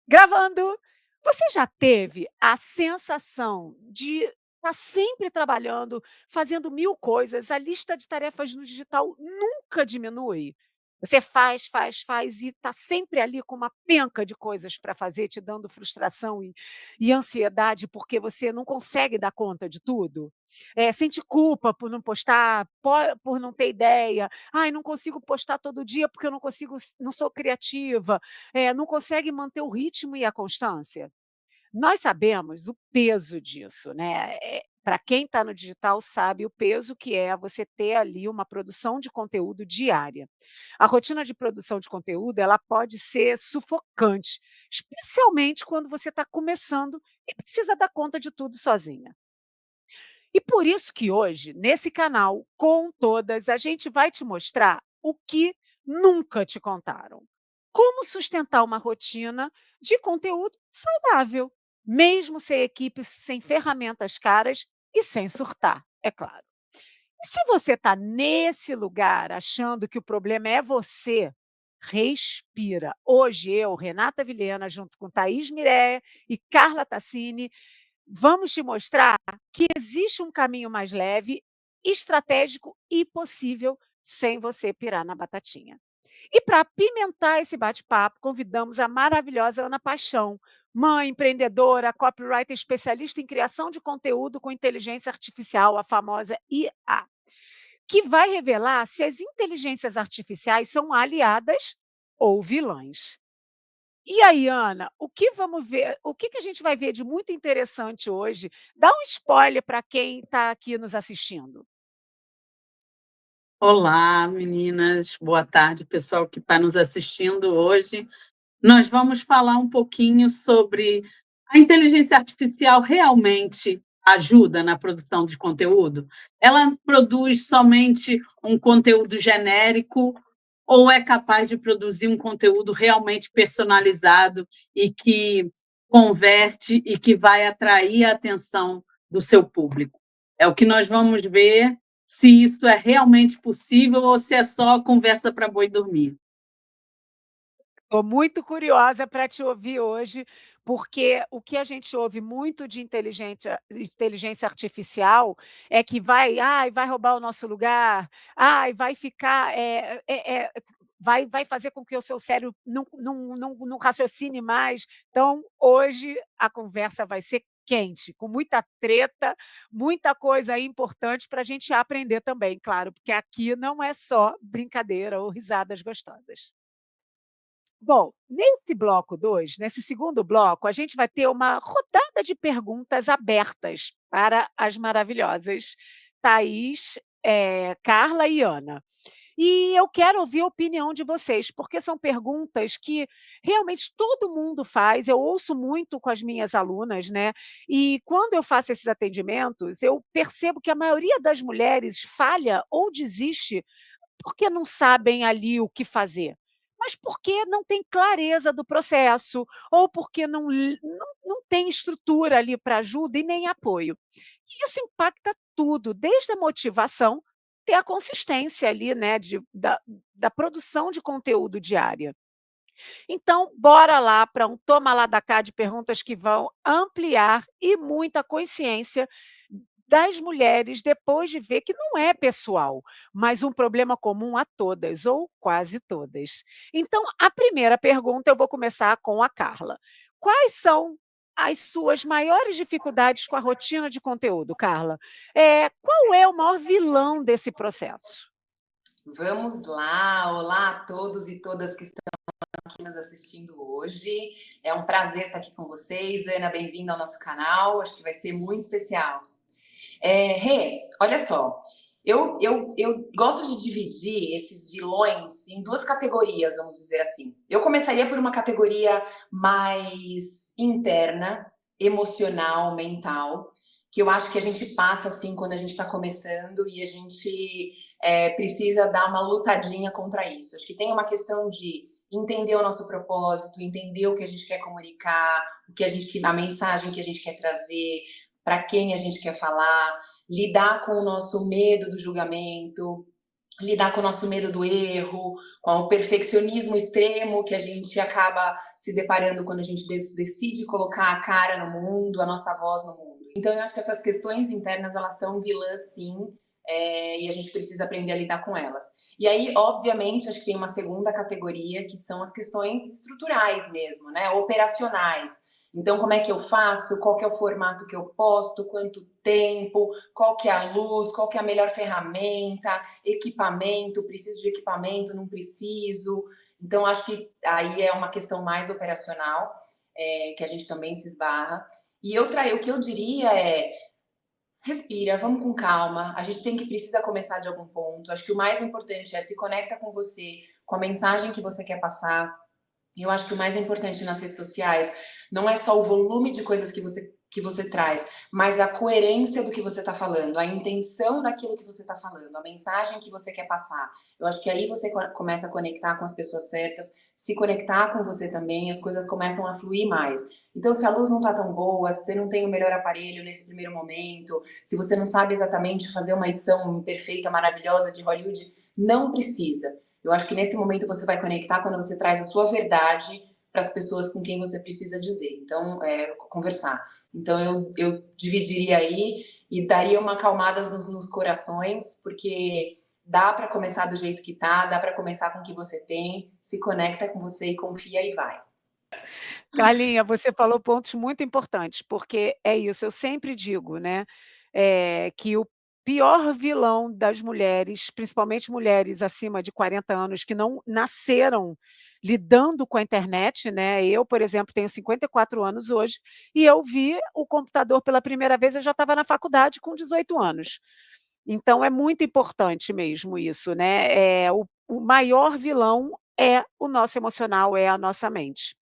Gravando. Você já teve a sensação de estar sempre trabalhando, fazendo 1000 coisas, a lista de tarefas no digital nunca diminui? Você faz, faz, faz e está sempre ali com uma penca de coisas para fazer, te dando frustração e ansiedade, porque você não consegue dar conta de tudo? Sente culpa por não postar, por não ter ideia. "Ai, não consigo postar todo dia porque eu não consigo não sou criativa", não consegue manter o ritmo e a constância. Nós sabemos o peso disso, né, pra quem está no digital sabe o peso que é você ter ali uma produção de conteúdo diária. A rotina de produção de conteúdo, ela pode ser sufocante, especialmente quando você está começando e precisa dar conta de tudo sozinha. E por isso que hoje, nesse canal, com todas, a gente vai te mostrar o que nunca te contaram. Como sustentar uma rotina de conteúdo saudável, mesmo sem equipe, sem ferramentas caras e sem surtar, é claro. E se você está nesse lugar achando que o problema é você, respira. Hoje eu, Renata Vilhena, junto com Thaís Mireia e Carla Tassini, vamos te mostrar que existe um caminho mais leve, estratégico e possível sem você pirar na batatinha. E para apimentar esse bate-papo, convidamos a maravilhosa Ana Paixão, mãe, empreendedora, copywriter especialista em criação de conteúdo com inteligência artificial, a famosa IA, que vai revelar se as inteligências artificiais são aliadas ou vilãs. E aí, Ana, o que vamos ver o que a gente vai ver de muito interessante hoje? Dá um spoiler para quem está aqui nos assistindo. Olá, meninas. Boa tarde, pessoal que está nos assistindo hoje. Nós vamos falar um pouquinho sobre a inteligência artificial realmente ajuda na produção de conteúdo? Ela produz somente um conteúdo genérico ou é capaz de produzir um conteúdo realmente personalizado e que converte e que vai atrair a atenção do seu público? É o que nós vamos ver, se isso é realmente possível ou se é só conversa para boi dormir. Estou muito curiosa para te ouvir hoje, porque o que a gente ouve muito de inteligência artificial é que vai roubar o nosso lugar, ai, vai ficar, vai fazer com que o seu cérebro não raciocine mais. Então, hoje a conversa vai ser quente, com muita treta, muita coisa aí importante para a gente aprender também, claro, porque aqui não é só brincadeira ou risadas gostosas. Bom, nesse bloco 2, nesse segundo bloco, a gente vai ter uma rodada de perguntas abertas para as maravilhosas Thaís, Carla e Ana. E eu quero ouvir a opinião de vocês, porque são perguntas que realmente todo mundo faz, eu ouço muito com as minhas alunas, né, e quando eu faço esses atendimentos, eu percebo que a maioria das mulheres falha ou desiste porque não sabem ali o que fazer, mas porque não tem clareza do processo, ou porque não tem estrutura ali para ajuda e nem apoio. E isso impacta tudo, desde a motivação até a consistência ali, né, da produção de conteúdo diária. Então, bora lá para um toma lá da cá de perguntas que vão ampliar e muita consciência das mulheres depois de ver que não é pessoal, mas um problema comum a todas ou quase todas. Então, a primeira pergunta eu vou começar com a Carla. Quais são as suas maiores dificuldades com a rotina de conteúdo, Carla? Qual é o maior vilão desse processo? Vamos lá! Olá a todos e todas que estão aqui nos assistindo hoje. É um prazer estar aqui com vocês. Ana, bem-vinda ao nosso canal. Acho que vai ser muito especial. Rê, olha só. Eu gosto de dividir esses vilões em duas categorias, vamos dizer assim. Eu começaria por uma categoria mais interna, emocional, mental, que eu acho que a gente passa assim quando a gente está começando e a gente precisa dar uma lutadinha contra isso. Acho que tem uma questão de entender o nosso propósito, entender o que a gente quer comunicar, a mensagem que a gente quer trazer, para quem a gente quer falar, lidar com o nosso medo do julgamento, lidar com o nosso medo do erro, com o perfeccionismo extremo que a gente acaba se deparando quando a gente decide colocar a cara no mundo, a nossa voz no mundo. Então, eu acho que essas questões internas, elas são vilãs, sim, e a gente precisa aprender a lidar com elas. E aí, obviamente, acho que tem uma segunda categoria, que são as questões estruturais mesmo, né? Operacionais. Então, como é que eu faço? Qual que é o formato que eu posto? Quanto tempo? Qual que é a luz? Qual que é a melhor ferramenta? Equipamento? Preciso de equipamento? Não preciso? Então, acho que aí é uma questão mais operacional, que a gente também se esbarra. E o que eu diria é, respira, vamos com calma. A gente precisa começar de algum ponto. Acho que o mais importante é se conecta com você, com a mensagem que você quer passar. E eu acho que o mais importante nas redes sociais não é só o volume de coisas que você traz, mas a coerência do que você está falando, a intenção daquilo que você está falando, a mensagem que você quer passar. Eu acho que aí você começa a conectar com as pessoas certas, se conectar com você também, as coisas começam a fluir mais. Então, se a luz não está tão boa, se você não tem o melhor aparelho nesse primeiro momento, se você não sabe exatamente fazer uma edição perfeita, maravilhosa de Hollywood, não precisa. Eu acho que nesse momento você vai conectar quando você traz a sua verdade para as pessoas com quem você precisa dizer. Então, conversar. Então, eu dividiria aí e daria uma acalmada nos corações, porque dá para começar do jeito que tá, dá para começar com o que você tem, se conecta com você e confia e vai. Carlinha, você falou pontos muito importantes, porque é isso, eu sempre digo, né, que o pior vilão das mulheres, principalmente mulheres acima de 40 anos que não nasceram lidando com a internet, né, eu, por exemplo, tenho 54 anos hoje, e eu vi o computador pela primeira vez, eu já estava na faculdade com 18 anos. Então é muito importante mesmo isso, né, o maior vilão é o nosso emocional, é a nossa mente.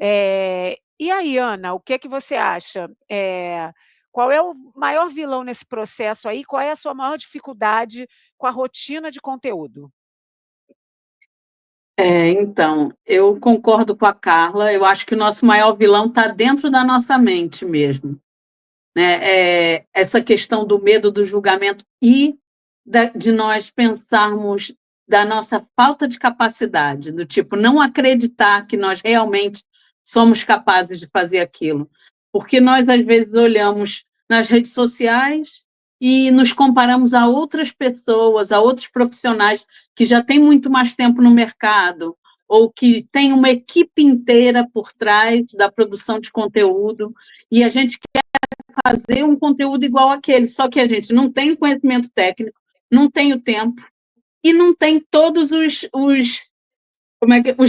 E aí, Ana, o que é que você acha? Qual é o maior vilão nesse processo aí? Qual é a sua maior dificuldade com a rotina de conteúdo? Então, eu concordo com a Carla, eu acho que o nosso maior vilão está dentro da nossa mente mesmo, né? Essa questão do medo do julgamento e de nós pensarmos da nossa falta de capacidade, do tipo, não acreditar que nós realmente somos capazes de fazer aquilo. Porque nós, às vezes, olhamos nas redes sociais e nos comparamos a outras pessoas, a outros profissionais que já têm muito mais tempo no mercado, ou que têm uma equipe inteira por trás da produção de conteúdo, e a gente fazer um conteúdo igual aquele, só que a gente não tem o conhecimento técnico, não tem o tempo e não tem todos os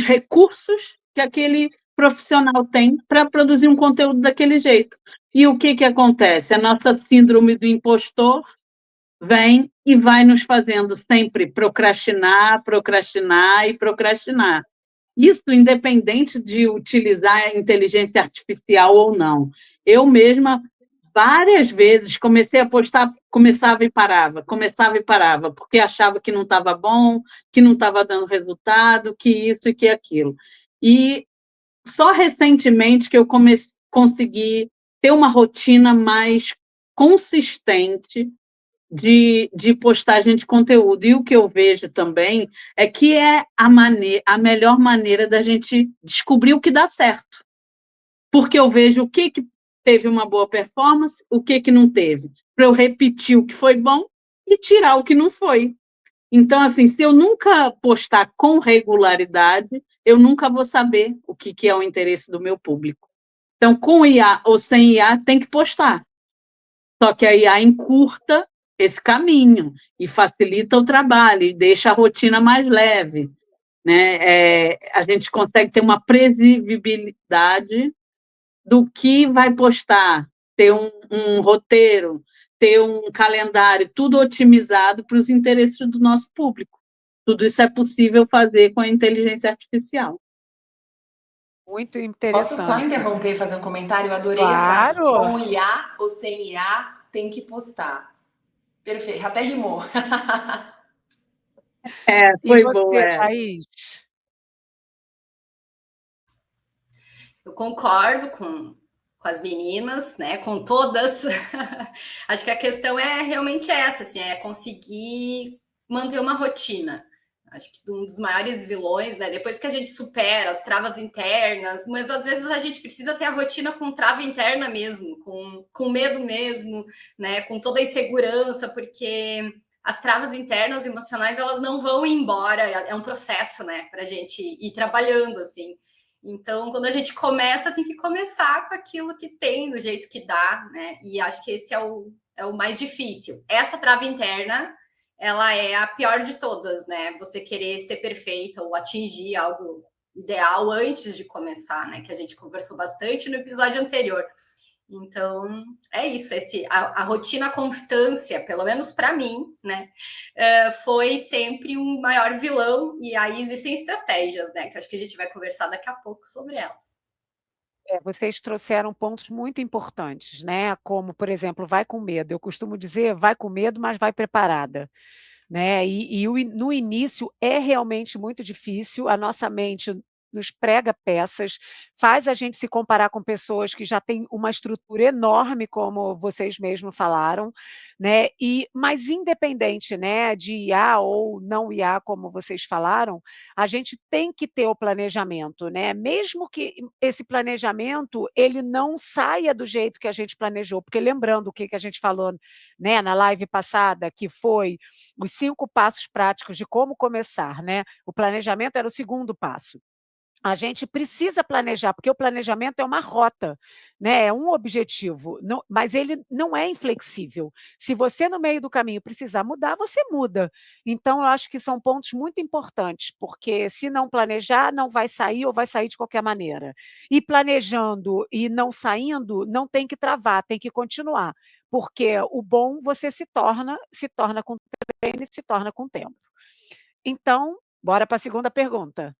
recursos que aquele profissional tem para produzir um conteúdo daquele jeito. E o que acontece? A nossa síndrome do impostor vem e vai nos fazendo sempre procrastinar, procrastinar e procrastinar. Isso independente de utilizar a inteligência artificial ou não. Eu mesma, várias vezes, comecei a postar, começava e parava, porque achava que não estava bom, que não estava dando resultado, que isso e que aquilo. E só recentemente que eu consegui ter uma rotina mais consistente de postagem de conteúdo. E o que eu vejo também é que é a melhor maneira da gente descobrir o que dá certo. Porque eu vejo o que teve uma boa performance, o que não teve, para eu repetir o que foi bom e tirar o que não foi. Então, assim, se eu nunca postar com regularidade, eu nunca vou saber o que é o interesse do meu público. Então, com IA ou sem IA, tem que postar. Só que a IA encurta esse caminho e facilita o trabalho e deixa a rotina mais leve, né? A gente consegue ter uma previsibilidade do que vai postar, ter um roteiro, ter um calendário, tudo otimizado para os interesses do nosso público. Tudo isso é possível fazer com a inteligência artificial. Muito Posso só interessante. interromper e fazer um comentário? Eu adorei a frase. Claro. Com IA ou sem IA, tem que postar. Perfeito, até rimou. E Foi boa. você, Thaís? Eu concordo com as meninas, né? Com todas. Acho que a questão é realmente essa, assim, é conseguir manter uma rotina. Acho que um dos maiores vilões, né? Depois que a gente supera as travas internas, mas às vezes a gente precisa ter a rotina com trava interna mesmo, com medo mesmo, né? Com toda a insegurança, porque as travas internas emocionais elas não vão embora, é um processo, né? Para a gente ir trabalhando assim. Então, quando a gente começa, tem que começar com aquilo que tem, do jeito que dá, né? E acho que esse é o mais difícil. Essa trava interna ela é a pior de todas, né? Você querer ser perfeita ou atingir algo ideal antes de começar, né? Que a gente conversou bastante no episódio anterior. Então, é isso. A rotina, a constância, pelo menos para mim, né? Foi sempre um maior vilão. E aí existem estratégias, né? Que acho que a gente vai conversar daqui a pouco sobre elas. Vocês trouxeram pontos muito importantes, né, como, por exemplo, vai com medo. Eu costumo dizer: "Vai com medo, mas vai preparada", né, no início é realmente muito difícil, a nossa mente nos prega peças, faz a gente se comparar com pessoas que já têm uma estrutura enorme, como vocês mesmos falaram, né, mas independente, né, de IA ou não IA, como vocês falaram, a gente tem que ter o planejamento, né, mesmo que esse planejamento, ele não saia do jeito que a gente planejou, porque lembrando o que a gente falou, né, na live passada, que foi os 5 passos práticos de como começar, né, o planejamento era o segundo passo. A gente precisa planejar, porque o planejamento é uma rota, né, é um objetivo, mas ele não é inflexível. Se você no meio do caminho precisar mudar, você muda. Então eu acho que são pontos muito importantes, porque se não planejar, não vai sair ou vai sair de qualquer maneira. E planejando e não saindo, não tem que travar, tem que continuar, porque o bom você se torna com treino e se torna com tempo. Então, bora para a segunda pergunta.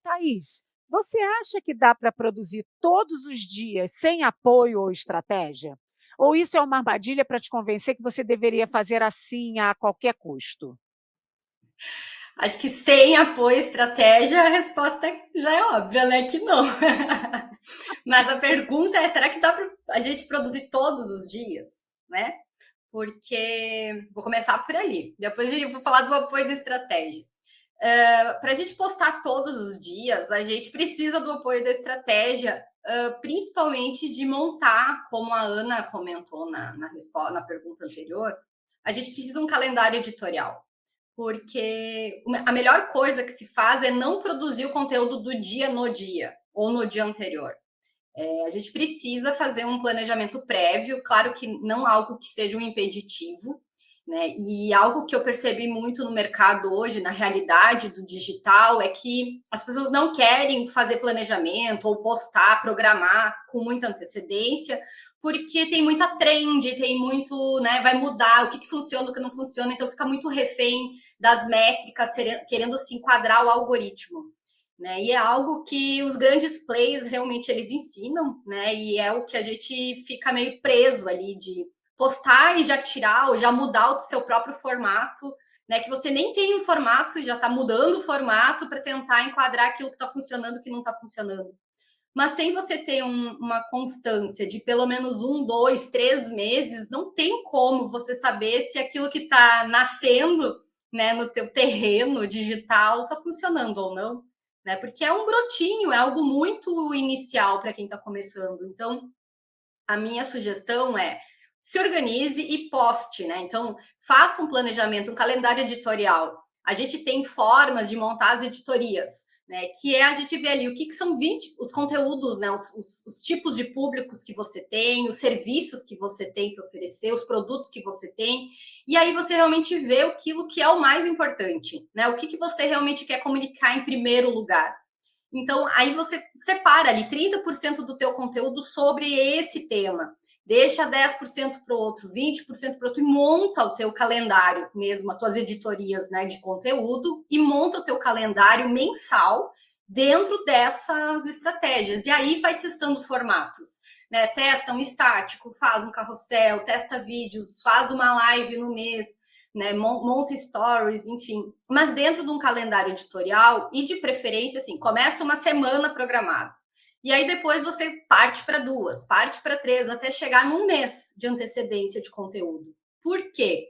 Thaís, você acha que dá para produzir todos os dias sem apoio ou estratégia? Ou isso é uma armadilha para te convencer que você deveria fazer assim a qualquer custo? Acho que sem apoio e estratégia, a resposta já é óbvia, né? Que não. Mas a pergunta é: será que dá para a gente produzir todos os dias, né? Porque vou começar por ali. Depois eu vou falar do apoio da estratégia. Para a gente postar todos os dias, a gente precisa do apoio da estratégia, principalmente de montar, como a Ana comentou na pergunta anterior, a gente precisa de um calendário editorial. Porque a melhor coisa que se faz é não produzir o conteúdo do dia no dia ou no dia anterior. A gente precisa fazer um planejamento prévio, claro que não algo que seja um impeditivo, né? E algo que eu percebi muito no mercado hoje, na realidade do digital, é que as pessoas não querem fazer planejamento ou postar, programar com muita antecedência, porque tem muita trend, tem muito, né? Vai mudar o que funciona, o que não funciona, então fica muito refém das métricas, querendo se enquadrar o algoritmo. Né? E é algo que os grandes players realmente eles ensinam, né? E é o que a gente fica meio preso ali de postar e já tirar ou já mudar o seu próprio formato, né? Que você nem tem um formato e já está mudando o formato para tentar enquadrar aquilo que está funcionando e que não está funcionando. Mas sem você ter uma constância de pelo menos 1, 2, 3 meses, não tem como você saber se aquilo que está nascendo, né, no teu terreno digital está funcionando ou não. Né? Porque é um brotinho, é algo muito inicial para quem está começando. Então, a minha sugestão é: se organize e poste, né? Então, faça um planejamento, um calendário editorial. A gente tem formas de montar as editorias, né? Que é a gente ver ali o que são os conteúdos, né? Os tipos de públicos que você tem, os serviços que você tem para oferecer, os produtos que você tem. E aí você realmente vê aquilo que é o mais importante, né? O que você realmente quer comunicar em primeiro lugar. Então, aí você separa ali 30% do teu conteúdo sobre esse tema. Deixa 10% para o outro, 20% para o outro e monta o teu calendário mesmo, as tuas editorias, né, de conteúdo e monta o teu calendário mensal dentro dessas estratégias. E aí vai testando formatos, né? Testa um estático, faz um carrossel, testa vídeos, faz uma live no mês, né, monta stories, enfim, mas dentro de um calendário editorial e de preferência, assim, começa uma semana programada. E aí depois você parte para 2, parte para 3, até chegar num mês de antecedência de conteúdo. Por quê?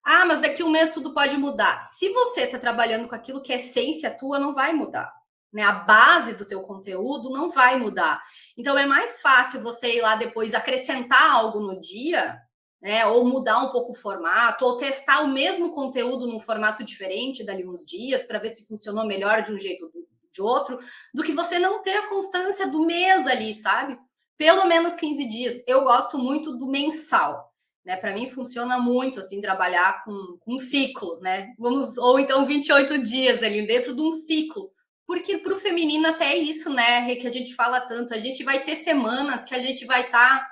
Ah, mas daqui um mês tudo pode mudar. Se você está trabalhando com aquilo que é essência tua, não vai mudar. Né? A base do teu conteúdo não vai mudar. Então é mais fácil você ir lá depois acrescentar algo no dia, né? Ou mudar um pouco o formato, ou testar o mesmo conteúdo num formato diferente dali uns dias para ver se funcionou melhor de um jeito ou de outro, do que você não ter a constância do mês ali, sabe? Pelo menos 15 dias. Eu gosto muito do mensal. Né, para mim funciona muito assim trabalhar com um ciclo, né? Vamos, ou então 28 dias ali dentro de um ciclo. Porque para o feminino até é isso, né, que a gente fala tanto, a gente vai ter semanas que a gente vai estar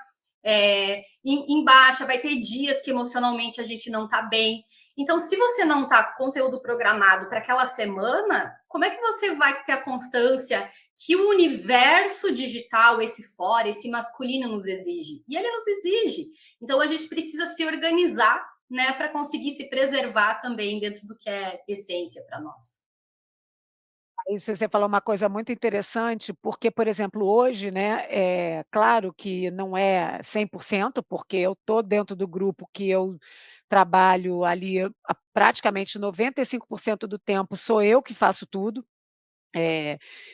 em baixa, vai ter dias que emocionalmente a gente não está bem. Então, se você não está com conteúdo programado para aquela semana, como é que você vai ter a constância que o universo digital, esse fora, esse masculino nos exige? E ele nos exige. Então, a gente precisa se organizar, né, para conseguir se preservar também dentro do que é essência para nós. Isso você falou uma coisa muito interessante, porque, por exemplo, hoje, né, é claro que não é 100%, porque eu estou dentro do grupo que eu trabalho ali, praticamente 95% do tempo sou eu que faço tudo.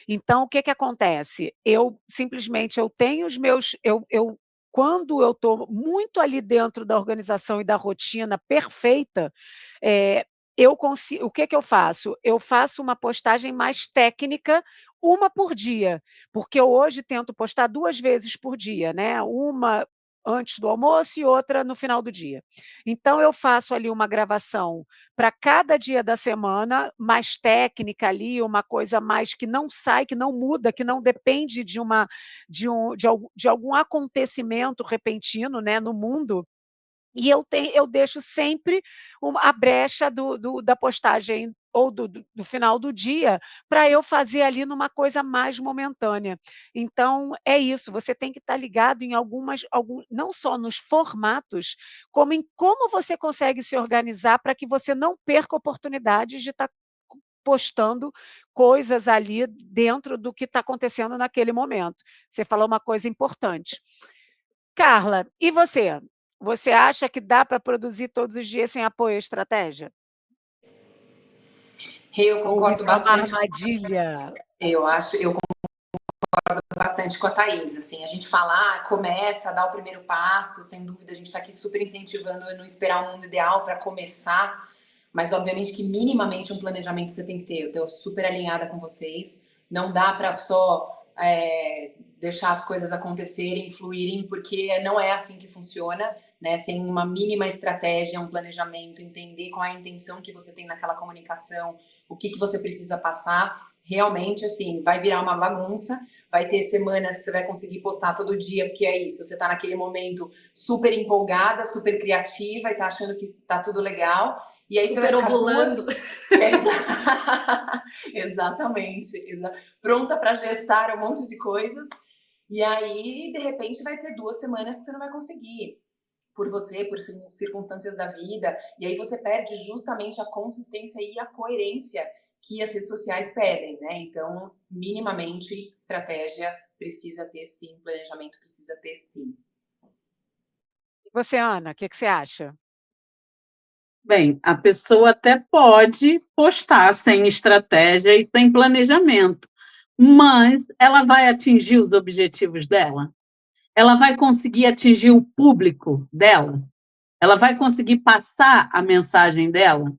Então o que que acontece? Eu simplesmente eu tenho os meus eu quando eu estou muito ali dentro da organização e da rotina perfeita, eu consigo o que que eu faço? Eu faço uma postagem mais técnica, uma por dia, porque eu hoje tento postar 2 vezes por dia, né, uma antes do almoço e outra no final do dia. Então eu faço ali uma gravação para cada dia da semana, mais técnica ali, uma coisa mais que não sai, que não muda, que não depende de algum acontecimento repentino, né, no mundo, e eu deixo sempre a brecha da postagem ou do final do dia, para eu fazer ali numa coisa mais momentânea. Então é isso, você tem que estar ligado em não só nos formatos, como em como você consegue se organizar para que você não perca oportunidades de estar postando coisas ali dentro do que está acontecendo naquele momento. Você falou uma coisa importante. Carla, e você? Você acha que dá para produzir todos os dias sem apoio à estratégia? Eu Ou concordo isso é uma bastante. armadilha? Eu concordo bastante com a Thaís. Assim, a gente fala, começa, dá o primeiro passo, sem dúvida, a gente está aqui super incentivando a não esperar um mundo ideal para começar, mas obviamente que minimamente um planejamento você tem que ter. Eu estou super alinhada com vocês. Não dá para só deixar as coisas acontecerem, fluírem, porque não é assim que funciona, né? Sem uma mínima estratégia, um planejamento, entender qual é a intenção que você tem naquela comunicação, o que você precisa passar, realmente, assim, vai virar uma bagunça. Vai ter semanas que você vai conseguir postar todo dia, porque é isso, você tá naquele momento super empolgada, super criativa e tá achando que tá tudo legal. E aí você vai Super ficar ovulando. Exatamente. Pronta para gestar um monte de coisas. E aí, de repente, vai ter 2 semanas que você não vai conseguir. Por você, por circunstâncias da vida. E aí você perde justamente a consistência e a coerência que as redes sociais pedem, né? Então, minimamente, estratégia precisa ter sim, planejamento precisa ter sim. E você, Ana, o que que você acha? Bem, a pessoa até pode postar sem estratégia e sem planejamento, mas ela vai atingir os objetivos dela? Ela vai conseguir atingir o público dela? Ela vai conseguir passar a mensagem dela?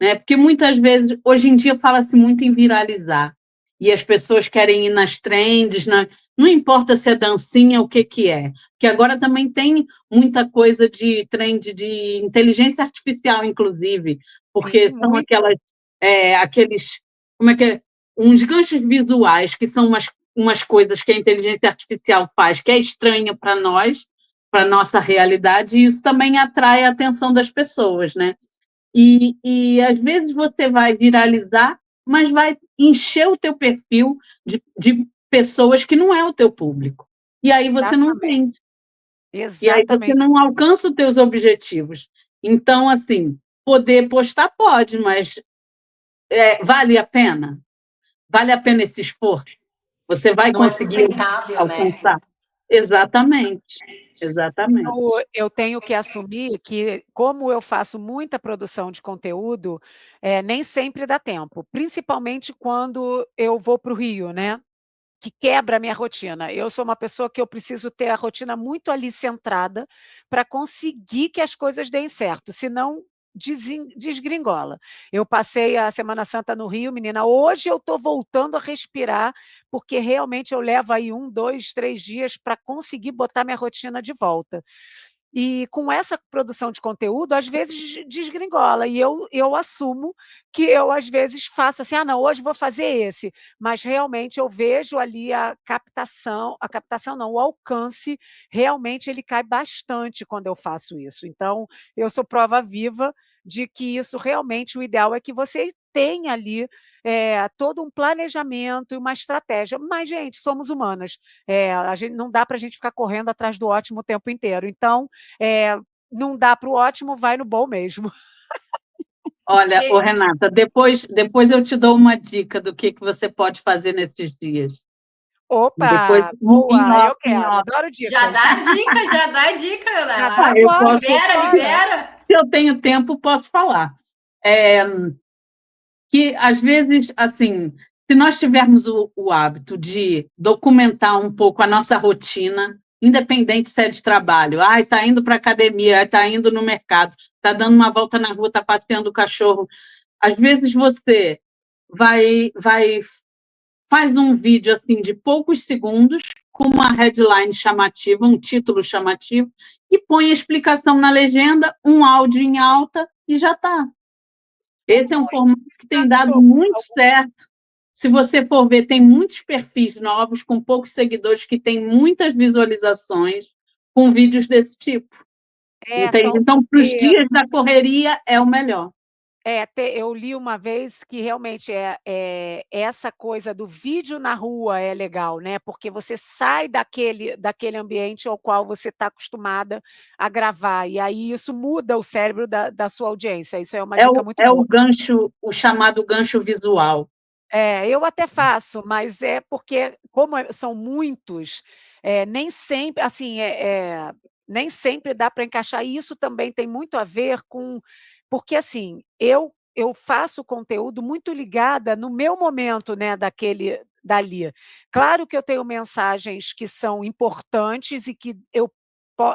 Né? Porque muitas vezes, hoje em dia, fala-se muito em viralizar. E as pessoas querem ir nas trends, não importa se é dancinha, o que, que é. Porque agora também tem muita coisa de trend de inteligência artificial, inclusive, Sim, porque são muito. aqueles, como é que é? Uns ganchos visuais, que são umas coisas que a inteligência artificial faz, que é estranha para nós, para a nossa realidade, e isso também atrai a atenção das pessoas, né? E às vezes você vai viralizar, mas vai encher o teu perfil de pessoas que não é o teu público. E aí você não Exatamente, vende. E aí você exatamente. não alcança os teus objetivos. Então, assim, poder postar pode, mas vale a pena? Vale a pena esse esforço? Você vai Não é conseguir sustentável, né? alcançar? Exatamente. Exatamente. Eu tenho que assumir que, como eu faço muita produção de conteúdo, nem sempre dá tempo, principalmente quando eu vou para o Rio, né, que quebra a minha rotina. Eu sou uma pessoa que eu preciso ter a rotina muito ali centrada para conseguir que as coisas deem certo, senão desgringola. Eu passei a Semana Santa no Rio, menina, hoje eu estou voltando a respirar, porque realmente eu levo aí 1, 2, 3 dias para conseguir botar minha rotina de volta. E com essa produção de conteúdo, às vezes desgringola, e eu assumo que eu, às vezes, faço assim: "Ah, não, hoje vou fazer esse", mas realmente eu vejo ali a captação não, o alcance, realmente ele cai bastante quando eu faço isso. Então, eu sou prova viva de que isso realmente o ideal é que você tenha ali, todo um planejamento e uma estratégia. Mas, gente, somos humanas, a gente não dá para a gente ficar correndo atrás do ótimo o tempo inteiro. Então, é, não dá para o ótimo, vai no bom mesmo. Olha, ô Gente, Renata, depois eu te dou uma dica do que você pode fazer nesses dias. Depois, Opa, em boa, eu off, em quero, off. adoro já dicas. dá a dica, já dá a dica, Já Ana. dá, Eu bora, posso, Libera, vambora. libera. se eu tenho tempo, posso falar. É, que às vezes, assim, se nós tivermos o hábito de documentar um pouco a nossa rotina, independente se é de trabalho, ai, está indo para a academia, está indo no mercado, está dando uma volta na rua, está passeando o cachorro. Às vezes você vai faz um vídeo assim de poucos segundos com uma headline chamativa, um título chamativo, e põe a explicação na legenda, um áudio em alta e já está. Esse é um formato que tem dado muito certo. Se você for ver, tem muitos perfis novos com poucos seguidores que têm muitas visualizações com vídeos desse tipo. Entende? São Então, para os porque dias da correria, é o melhor. eu li uma vez que realmente essa coisa do vídeo na rua é legal, né, porque você sai daquele ambiente ao qual você está acostumada a gravar, e aí isso muda o cérebro da sua audiência, isso é uma É dica o, muito é o boa. gancho, o chamado gancho visual. Eu até faço, mas é porque, como são muitos, nem sempre, assim, nem sempre dá para encaixar. E isso também tem muito a ver com, porque assim, eu faço conteúdo muito ligada no meu momento, né, dali. Claro que eu tenho mensagens que são importantes e que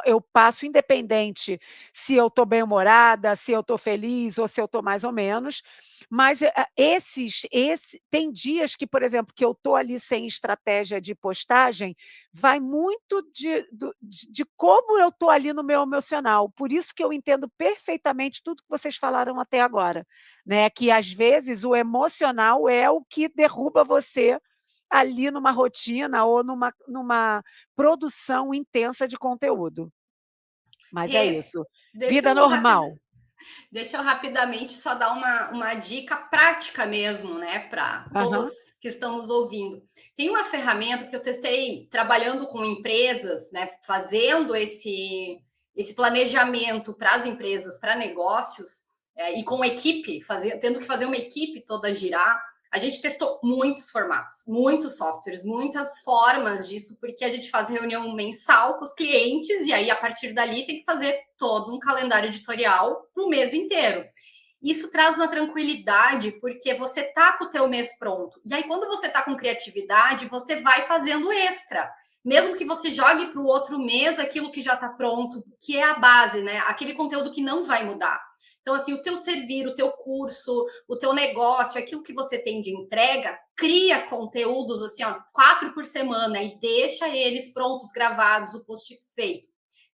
eu passo independente se eu estou bem-humorada, se eu estou feliz ou se eu estou mais ou menos, mas, tem dias que, por exemplo, que eu estou ali sem estratégia de postagem, vai muito de como eu estou ali no meu emocional. Por isso que eu entendo perfeitamente tudo que vocês falaram até agora, né, que às vezes o emocional é o que derruba você ali numa rotina ou numa produção intensa de conteúdo. Mas é Rê, isso, deixa vida eu rapida normal. deixa eu rapidamente só dar uma dica prática mesmo, né, para todos Aham. que estão nos ouvindo. Tem uma ferramenta que eu testei trabalhando com empresas, né, fazendo esse planejamento para as empresas, para negócios, e com equipe, tendo que fazer uma equipe toda girar. A gente testou muitos formatos, muitos softwares, muitas formas disso, porque a gente faz reunião mensal com os clientes e aí, a partir dali, tem que fazer todo um calendário editorial para o mês inteiro. Isso traz uma tranquilidade, porque você tá com o teu mês pronto. E aí, quando você tá com criatividade, você vai fazendo extra. Mesmo que você jogue para o outro mês aquilo que já está pronto, que é a base, né? Aquele conteúdo que não vai mudar. Então, assim, o teu servir, o teu curso, o teu negócio, aquilo que você tem de entrega, cria conteúdos assim, ó, 4 por semana e deixa eles prontos, gravados, o post feito.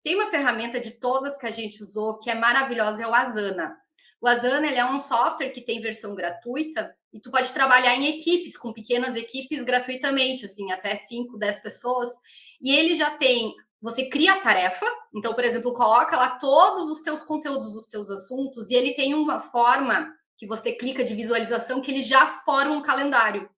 Tem uma ferramenta de todas que a gente usou que é maravilhosa, é o Asana. O Asana, ele é um software que tem versão gratuita e tu pode trabalhar em equipes, com pequenas equipes gratuitamente, assim, até 5, 10 pessoas. E ele já tem, você cria a tarefa, então, por exemplo, coloca lá todos os teus conteúdos, os teus assuntos, e ele tem uma forma que você clica de visualização que ele já forma um calendário.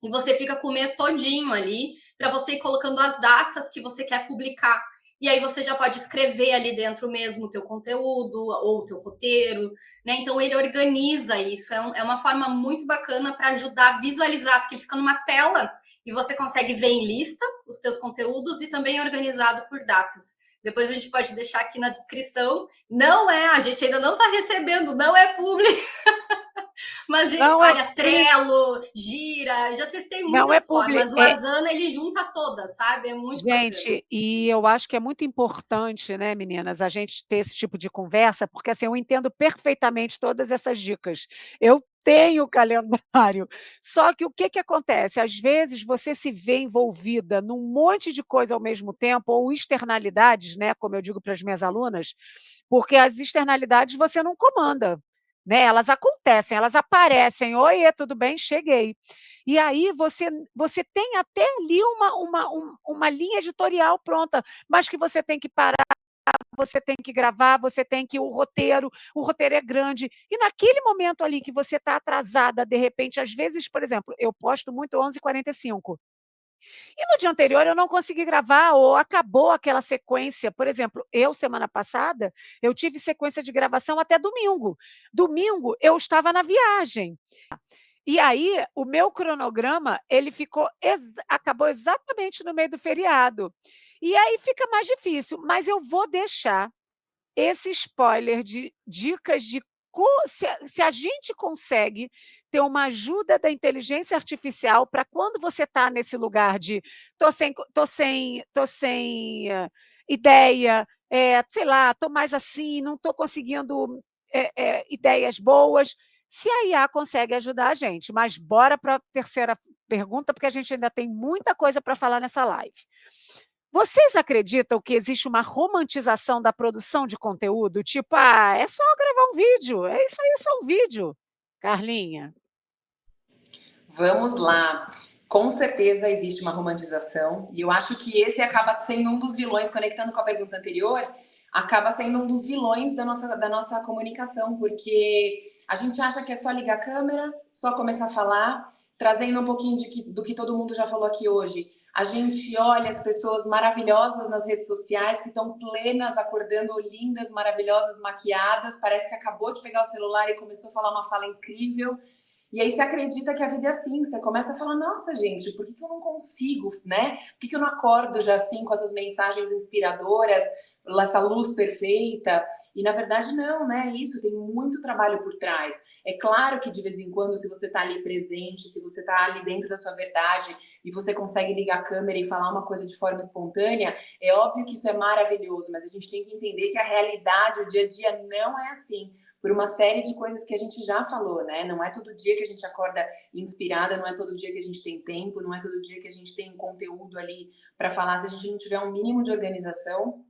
E você fica com o mês todinho ali para você ir colocando as datas que você quer publicar. E aí você já pode escrever ali dentro mesmo o teu conteúdo ou o teu roteiro, né? Então ele organiza isso, é uma forma muito bacana para ajudar a visualizar, porque ele fica numa tela e você consegue ver em lista os teus conteúdos e também organizado por datas. Depois a gente pode deixar aqui na descrição. Não é, a gente ainda não está recebendo, não é publi. Mas, Não é olha, Trello, Gira, já testei não é muitas publi formas. O Asana, ele junta todas, sabe? É muito bacana. gente, e eu acho que é muito importante, né, meninas, a gente ter esse tipo de conversa, porque, assim, eu entendo perfeitamente todas essas dicas. Eu tenho calendário, só que o que que acontece? Às vezes você se vê envolvida num monte de coisa ao mesmo tempo, ou externalidades, né, como eu digo para as minhas alunas, porque as externalidades você não comanda, né, elas acontecem, elas aparecem: "Oiê, tudo bem? Cheguei". E aí você tem até ali uma linha editorial pronta, mas que você tem que parar, você tem que gravar, você tem que o roteiro é grande. E naquele momento ali que você está atrasada, de repente, às vezes, por exemplo, eu posto muito 11h45. E no dia anterior eu não consegui gravar ou acabou aquela sequência. Por exemplo, eu semana passada, eu tive sequência de gravação até domingo. Domingo eu estava na viagem. E aí, o meu cronograma, ele acabou exatamente no meio do feriado. E aí fica mais difícil, mas eu vou deixar esse spoiler de dicas de se a gente consegue ter uma ajuda da inteligência artificial para quando você está nesse lugar de tô sem ideia, sei lá, estou mais assim, não estou conseguindo ideias boas, se a IA consegue ajudar a gente. Mas bora para a terceira pergunta, porque a gente ainda tem muita coisa para falar nessa live. Vocês acreditam que existe uma romantização da produção de conteúdo? Tipo, é só gravar um vídeo, é isso aí, é só um vídeo. Carlinha. Vamos lá. Com certeza existe uma romantização, e eu acho que esse acaba sendo um dos vilões, conectando com a pergunta anterior, acaba sendo um dos vilões da nossa comunicação, porque a gente acha que é só ligar a câmera, só começar a falar, trazendo um pouquinho do que todo mundo já falou aqui hoje. A gente olha as pessoas maravilhosas nas redes sociais, que estão plenas, acordando lindas, maravilhosas, maquiadas, parece que acabou de pegar o celular e começou a falar uma fala incrível. E aí você acredita que a vida é assim, você começa a falar, nossa, gente, por que eu não consigo, né? Por que eu não acordo já assim com essas mensagens inspiradoras, essa luz perfeita? E na verdade não, né? Isso tem muito trabalho por trás. É claro que de vez em quando, se você tá ali presente, se você tá ali dentro da sua verdade e você consegue ligar a câmera e falar uma coisa de forma espontânea, é óbvio que isso é maravilhoso, mas a gente tem que entender que a realidade, o dia a dia não é assim, por uma série de coisas que a gente já falou, né? Não é todo dia que a gente acorda inspirada, não é todo dia que a gente tem tempo, não é todo dia que a gente tem conteúdo ali para falar. Se a gente não tiver um mínimo de organização,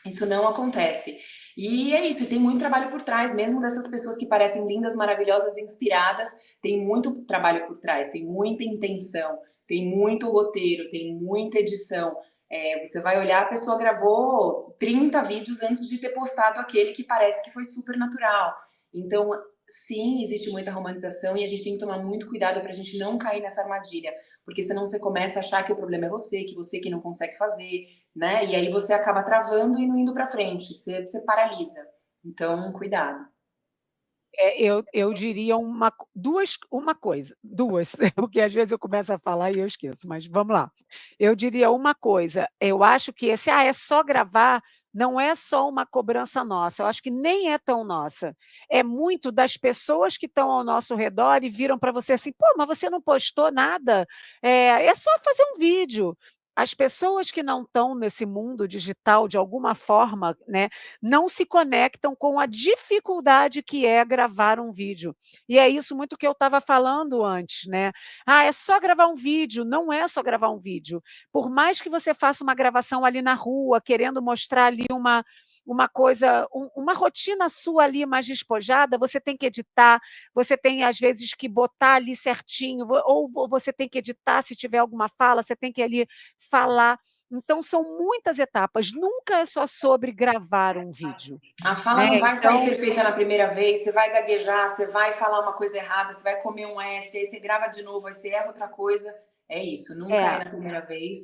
isso não acontece. E é isso, e tem muito trabalho por trás, mesmo dessas pessoas que parecem lindas, maravilhosas, inspiradas, tem muito trabalho por trás, tem muita intenção, tem muito roteiro, tem muita edição. Você vai olhar, a pessoa gravou 30 vídeos antes de ter postado aquele que parece que foi super natural. Então, sim, existe muita romantização e a gente tem que tomar muito cuidado para a gente não cair nessa armadilha, porque senão você começa a achar que o problema é você que não consegue fazer, né? E aí você acaba travando e não indo para frente, você paralisa. Então, cuidado. Eu diria uma coisa, duas, porque às vezes eu começo a falar e eu esqueço, mas vamos lá. Eu diria uma coisa, eu acho que é só gravar, não é só uma cobrança nossa, eu acho que nem é tão nossa. É muito das pessoas que estão ao nosso redor e viram para você assim: pô, mas você não postou nada? É só fazer um vídeo. As pessoas que não estão nesse mundo digital, de alguma forma, né, não se conectam com a dificuldade que é gravar um vídeo. E é isso muito que eu estava falando antes, né? É só gravar um vídeo, não é só gravar um vídeo. Por mais que você faça uma gravação ali na rua, querendo mostrar ali uma coisa, uma rotina sua ali mais despojada, você tem que editar, você tem às vezes que botar ali certinho, ou você tem que editar se tiver alguma fala, você tem que ali falar. Então, são muitas etapas, nunca é só sobre gravar um vídeo, A fala né? não vai sair Então, perfeita na primeira vez, você vai gaguejar, você vai falar uma coisa errada, você vai comer um S, aí você grava de novo, aí você erra outra coisa. É isso, nunca é é, na primeira vez.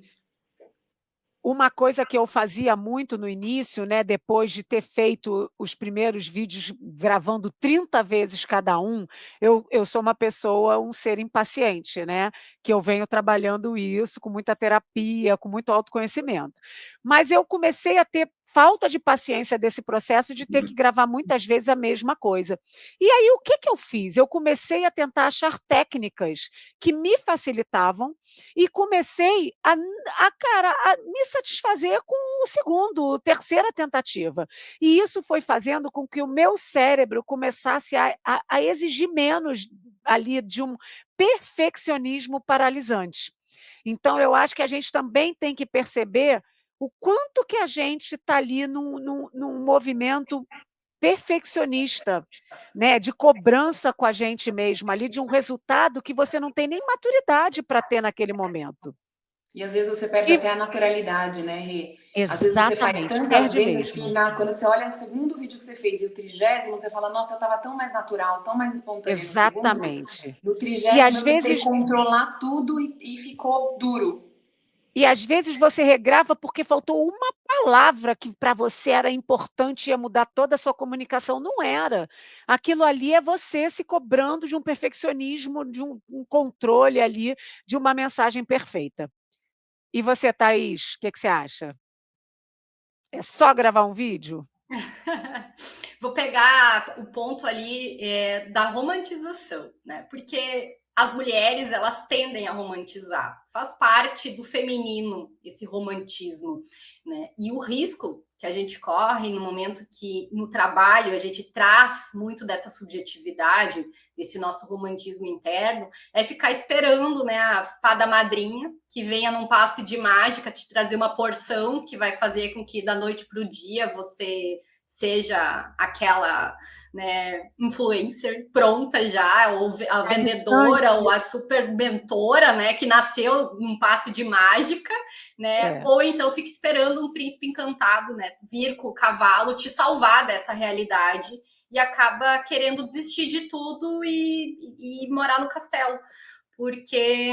Uma coisa que eu fazia muito no início, né, depois de ter feito os primeiros vídeos gravando 30 vezes cada um, eu sou uma pessoa, um ser impaciente, né, que eu venho trabalhando isso com muita terapia, com muito autoconhecimento. Mas eu comecei a ter falta de paciência desse processo de ter que gravar muitas vezes a mesma coisa. E aí o que que eu fiz? Eu comecei a tentar achar técnicas que me facilitavam e comecei a me satisfazer com o segundo, terceira tentativa. E isso foi fazendo com que o meu cérebro começasse a exigir menos ali de um perfeccionismo paralisante. Então eu acho que a gente também tem que perceber o quanto que a gente está ali num movimento perfeccionista, né, de cobrança com a gente mesmo ali, de um resultado que você não tem nem maturidade para ter naquele momento. E às vezes você perde E até a naturalidade, né, Rê? Às vezes você faz exatamente, tantas perde vezes que mesmo. quando você olha o segundo vídeo que você fez e o 30º, você fala, nossa, eu estava tão mais natural, tão mais espontânea no segundo. Exatamente. No E 30º às eu tentei vezes controlar tudo e ficou duro. você regrava porque faltou uma palavra que para você era importante e ia mudar toda a sua comunicação, não era. Aquilo ali é você se cobrando de um perfeccionismo, de um controle ali, de uma mensagem perfeita. E você, Thaís, o que que você acha? É só gravar um vídeo? Vou pegar o ponto ali da romantização, né? Porque as mulheres elas tendem a romantizar, faz parte do feminino esse romantismo, né? E o risco que a gente corre no momento que no trabalho a gente traz muito dessa subjetividade, desse nosso romantismo interno, é ficar esperando, né, a fada madrinha que venha num passe de mágica te trazer uma porção que vai fazer com que da noite para o dia você seja aquela, né, influencer pronta já, ou a vendedora, ou a super mentora, né, que nasceu num passe de mágica, né, É. ou então fica esperando um príncipe encantado, né, vir com o cavalo te salvar dessa realidade e acaba querendo desistir de tudo e morar no castelo, porque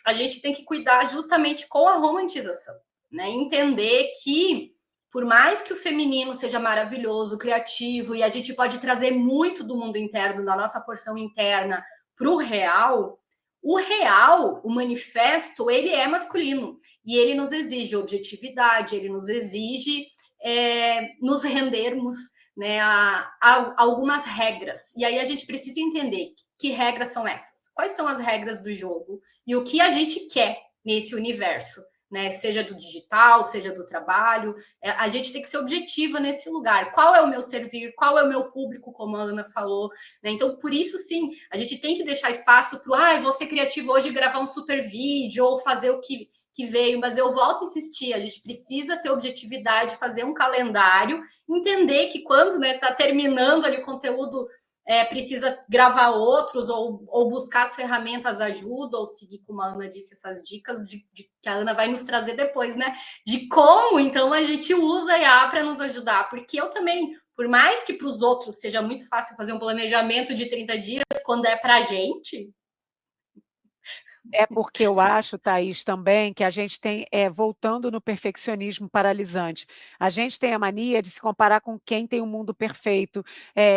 a gente tem que cuidar justamente com a romantização, né, entender que por mais que o feminino seja maravilhoso, criativo, e a gente pode trazer muito do mundo interno, da nossa porção interna, para o real, o manifesto, ele é masculino. E ele nos exige objetividade, ele nos exige nos rendermos, né, a algumas regras. E aí a gente precisa entender que regras são essas. Quais são as regras do jogo e o que a gente quer nesse universo, né? Seja do digital, seja do trabalho, a gente tem que ser objetiva nesse lugar. Qual é o meu servir? Qual é o meu público, como a Ana falou, né? Então, por isso, sim, a gente tem que deixar espaço para vou ser criativo hoje e gravar um super vídeo ou fazer o que veio, mas eu volto a insistir, a gente precisa ter objetividade, fazer um calendário, entender que quando está terminando ali o conteúdo precisa gravar outros ou buscar as ferramentas ajuda, ou seguir, como a Ana disse, essas dicas que a Ana vai nos trazer depois, né? De como, então, a gente usa a IA para nos ajudar. Porque eu também, por mais que para os outros seja muito fácil fazer um planejamento de 30 dias, quando é para a gente... É porque eu acho, Thaís, também que a gente tem, voltando no perfeccionismo paralisante, a gente tem a mania de se comparar com quem tem um mundo perfeito,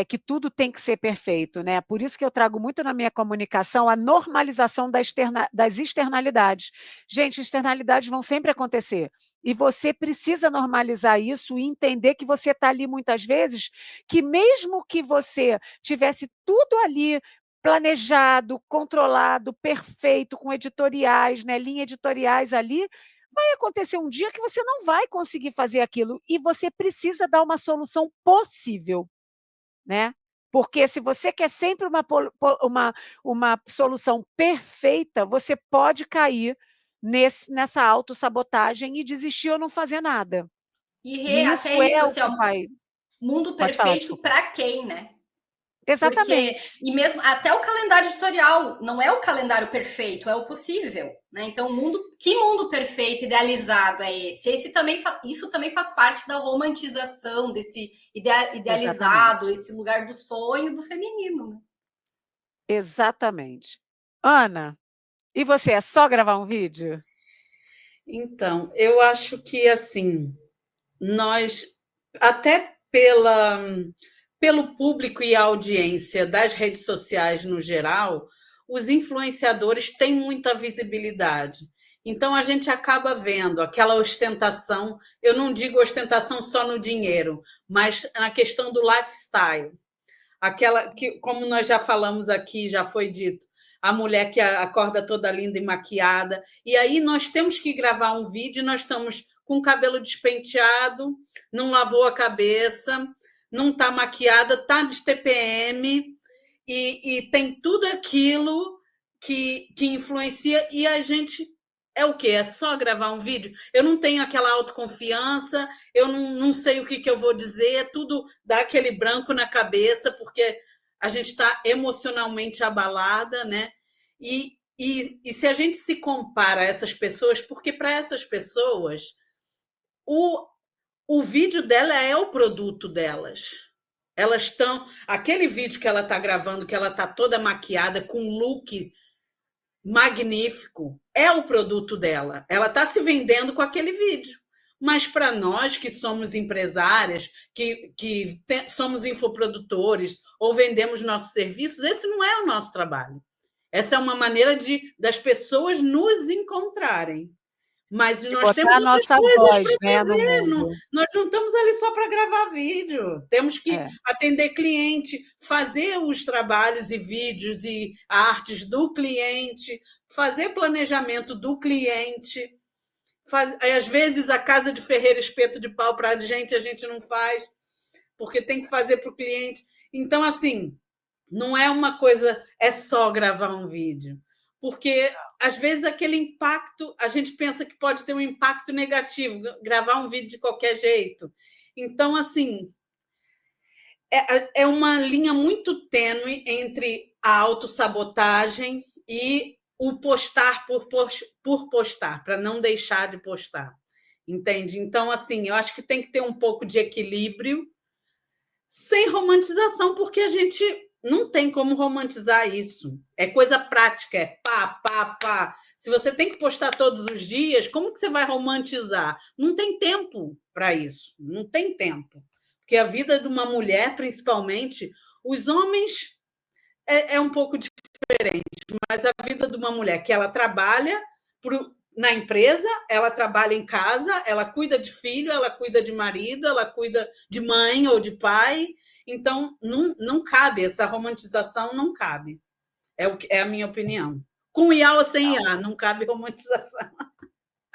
que tudo tem que ser perfeito, né? Por isso que eu trago muito na minha comunicação a normalização das externalidades. Gente, externalidades vão sempre acontecer. E você precisa normalizar isso e entender que você está ali muitas vezes, que mesmo que você tivesse tudo ali planejado, controlado, perfeito, com editoriais, né, linha editoriais ali, vai acontecer um dia que você não vai conseguir fazer aquilo e você precisa dar uma solução possível, né? Porque se você quer sempre uma solução perfeita, você pode cair nessa autossabotagem e desistir ou não fazer nada. E E até isso isso, é o assim, que ó, vai. mundo Pode falar, perfeito desculpa. para quem, né? Porque, Exatamente. e mesmo até o calendário editorial não é o calendário perfeito, é o possível, né? Então, que mundo perfeito, idealizado é esse? Isso também faz parte da romantização desse idealizado, Exatamente. esse lugar do sonho do feminino, né? Exatamente. Ana, e você, é só gravar um vídeo? Então, eu acho que assim, nós até pelo público e a audiência das redes sociais no geral, os influenciadores têm muita visibilidade. Então a gente acaba vendo aquela ostentação, eu não digo ostentação só no dinheiro, mas na questão do lifestyle. Aquela que, como nós já falamos aqui, já foi dito, a mulher que acorda toda linda e maquiada. E aí nós temos que gravar um vídeo, nós estamos com o cabelo despenteado, não lavou a cabeça, não está maquiada, está de TPM, e tem tudo aquilo que influencia, e a gente é o quê? É só gravar um vídeo? Eu não tenho aquela autoconfiança, eu não sei o que eu vou dizer, tudo dá aquele branco na cabeça, porque a gente está emocionalmente abalada, né? E se a gente se compara a essas pessoas, porque para essas pessoas o, o vídeo dela é o produto delas. Elas estão. Aquele vídeo que ela está gravando, que ela está toda maquiada, com um look magnífico, é o produto dela. Ela está se vendendo com aquele vídeo. Mas para nós que somos empresárias, somos infoprodutores ou vendemos nossos serviços, esse não é o nosso trabalho. Essa é uma maneira das pessoas nos encontrarem. Mas E nós temos botar a outras nossa coisas para voz, né, no fazer. Não, mundo. nós não estamos ali só para gravar vídeo. Temos que É. atender cliente, fazer os trabalhos e vídeos e artes do cliente, fazer planejamento do cliente. Às vezes a casa de ferreiro espeto de pau para a gente não faz, porque tem que fazer para o cliente. Então, assim, não é uma coisa, é só gravar um vídeo. Porque, às vezes, aquele impacto, a gente pensa que pode ter um impacto negativo, gravar um vídeo de qualquer jeito. Então, assim, é uma linha muito tênue entre a autossabotagem e o postar por postar, para não deixar de postar. Entende? Então, assim, eu acho que tem que ter um pouco de equilíbrio sem romantização, porque a gente não tem como romantizar isso. É coisa prática, é pá, pá, pá. Se você tem que postar todos os dias, como que você vai romantizar? Não tem tempo para isso, não tem tempo. Porque a vida de uma mulher, principalmente, os homens é um pouco diferente, mas a vida de uma mulher que ela trabalha na empresa, ela trabalha em casa, ela cuida de filho, ela cuida de marido, ela cuida de mãe ou de pai. Então, não cabe, essa romantização não cabe. É a minha opinião. Com IA ou sem IA, não cabe romantização.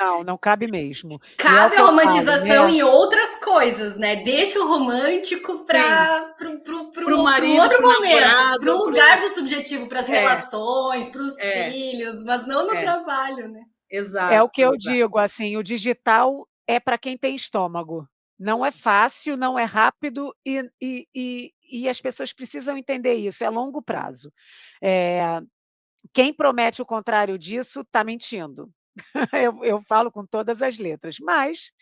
Não, não cabe mesmo. E é o Cabe que a eu falo, romantização né. em outras coisas, né? Deixa o romântico Sim, para para o pro marido, outro para o momento, para namorado, o lugar do subjetivo, para as é, relações, para os é, filhos, mas não no é, trabalho, né? É o exato, que eu exato. digo, assim, o digital é para quem tem estômago. Não é fácil, não é rápido e as pessoas precisam entender isso, é longo prazo. Eh, Quem promete o contrário disso está mentindo. Eu falo com todas as letras, mas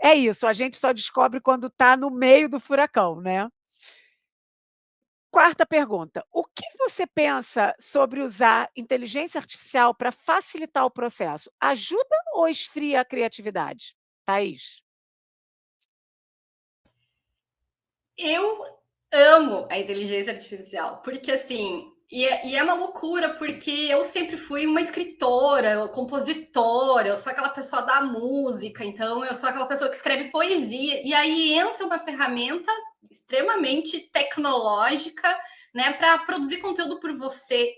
é isso, a gente só descobre quando está no meio do furacão, né. Quarta pergunta: o que você pensa sobre usar inteligência artificial para facilitar o processo? Ajuda ou esfria a criatividade? Thaís? Eu amo a inteligência artificial, porque assim, e é uma loucura, porque eu sempre fui uma escritora, compositora, eu sou aquela pessoa da música, então eu sou aquela pessoa que escreve poesia, e aí entra uma ferramenta extremamente tecnológica, né, para produzir conteúdo por você.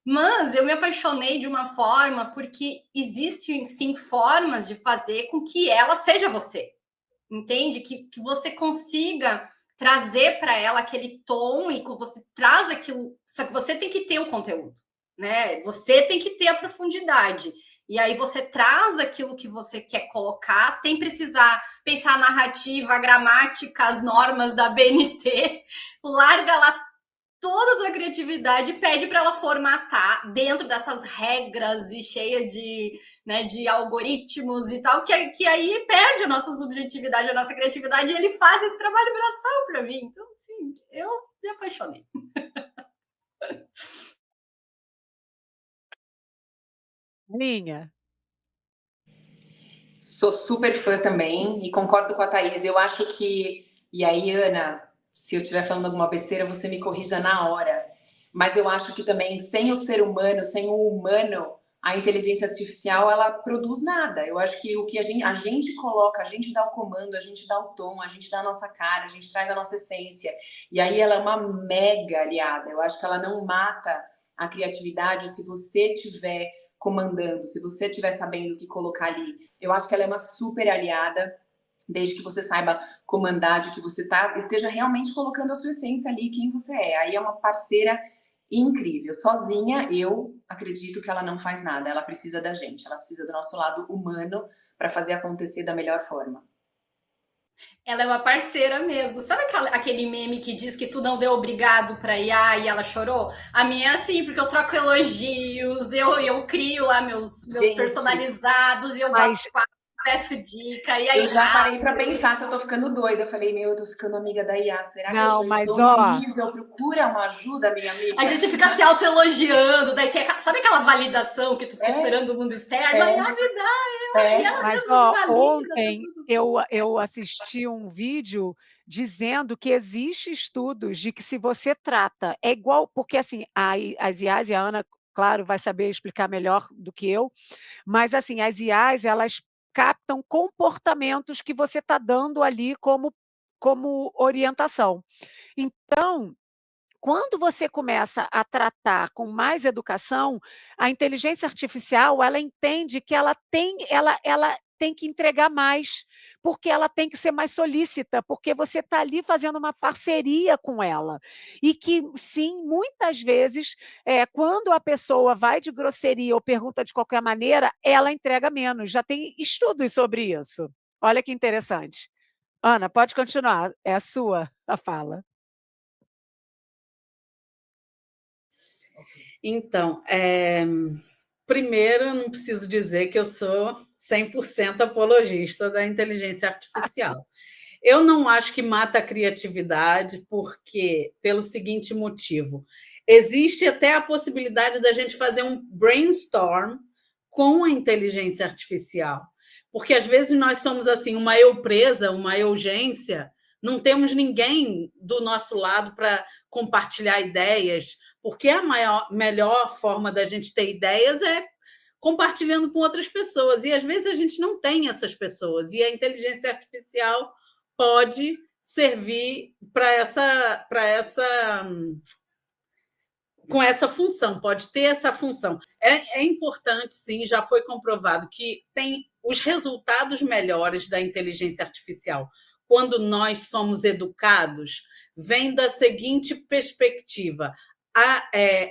Mas eu me apaixonei de uma forma porque existem sim formas de fazer com que ela seja você, entende? Que você consiga trazer para ela aquele tom e que você traz aquilo. Só que você tem que ter o conteúdo, né? Você tem que ter a profundidade. E aí você traz aquilo que você quer colocar sem precisar pensar a narrativa, a gramática, as normas da BNT. Larga lá toda a tua criatividade, pede para ela formatar dentro dessas regras e cheia de, né, de algoritmos e tal, que aí perde a nossa subjetividade, a nossa criatividade, e ele faz esse trabalho braçal para mim. Então, assim, eu me apaixonei. Minha? Sou super fã também e concordo com a Thaís. Eu acho que. E aí, Ana, se eu estiver falando alguma besteira, você me corrija na hora. Mas eu acho que também, sem o ser humano, sem o humano, a inteligência artificial ela produz nada. Eu acho que o que a gente coloca, a gente dá o comando, a gente dá o tom, a gente dá a nossa cara, a gente traz a nossa essência. E aí ela é uma mega aliada. Eu acho que ela não mata a criatividade se você tiver comandando, se você estiver sabendo o que colocar ali. Eu acho que ela é uma super aliada, desde que você saiba comandar, de que você esteja realmente colocando a sua essência ali, quem você é. Aí é uma parceira incrível. Sozinha, eu acredito que ela não faz nada. Ela precisa da gente, ela precisa do nosso lado humano para fazer acontecer da melhor forma. Ela é uma parceira mesmo. Sabe aquele meme que diz que tu não deu obrigado pra IA e ela chorou? A minha é assim, porque eu troco elogios, eu crio lá meus Gente, personalizados e eu bato Mas, papo, peço dica, e aí eu já parei para pensar se eu tô ficando doida. Eu falei, meu, eu tô ficando amiga da IA. Será que eu não, só mas estou no ó, nível? Procura uma ajuda, minha a amiga. gente fica se autoelogiando, daí tem, sabe aquela validação que tu fica É, esperando o mundo externo? Aí é, ela me dá, e é. ela mas mesma me ó, valida, tá ontem tudo. eu assisti um vídeo dizendo que existe estudos de que se você trata é igual porque, assim, as IAs e a Ana, claro, vai saber explicar melhor do que eu, mas, assim, as IAs, elas captam comportamentos que você está dando ali como orientação. Então, quando você começa a tratar com mais educação, a inteligência artificial, ela entende que ela tem que entregar mais, porque ela tem que ser mais solícita, porque você está ali fazendo uma parceria com ela. E que, sim, muitas vezes, quando a pessoa vai de grosseria ou pergunta de qualquer maneira, ela entrega menos. Já tem estudos sobre isso. Olha que interessante. Ana, pode continuar, é a sua a fala. Então, primeiro, eu não preciso dizer que eu sou 100% apologista da inteligência artificial. Eu não acho que mata a criatividade, porque pelo seguinte motivo: existe até a possibilidade da gente fazer um brainstorm com a inteligência artificial, porque às vezes nós somos assim uma eu presa, uma urgência, não temos ninguém do nosso lado para compartilhar ideias, porque a melhor forma da gente ter ideias é compartilhando com outras pessoas, e às vezes a gente não tem essas pessoas, e a inteligência artificial pode servir com essa função, pode ter essa função. É importante, sim, já foi comprovado que tem os resultados melhores da inteligência artificial. Quando nós somos educados, vem da seguinte perspectiva.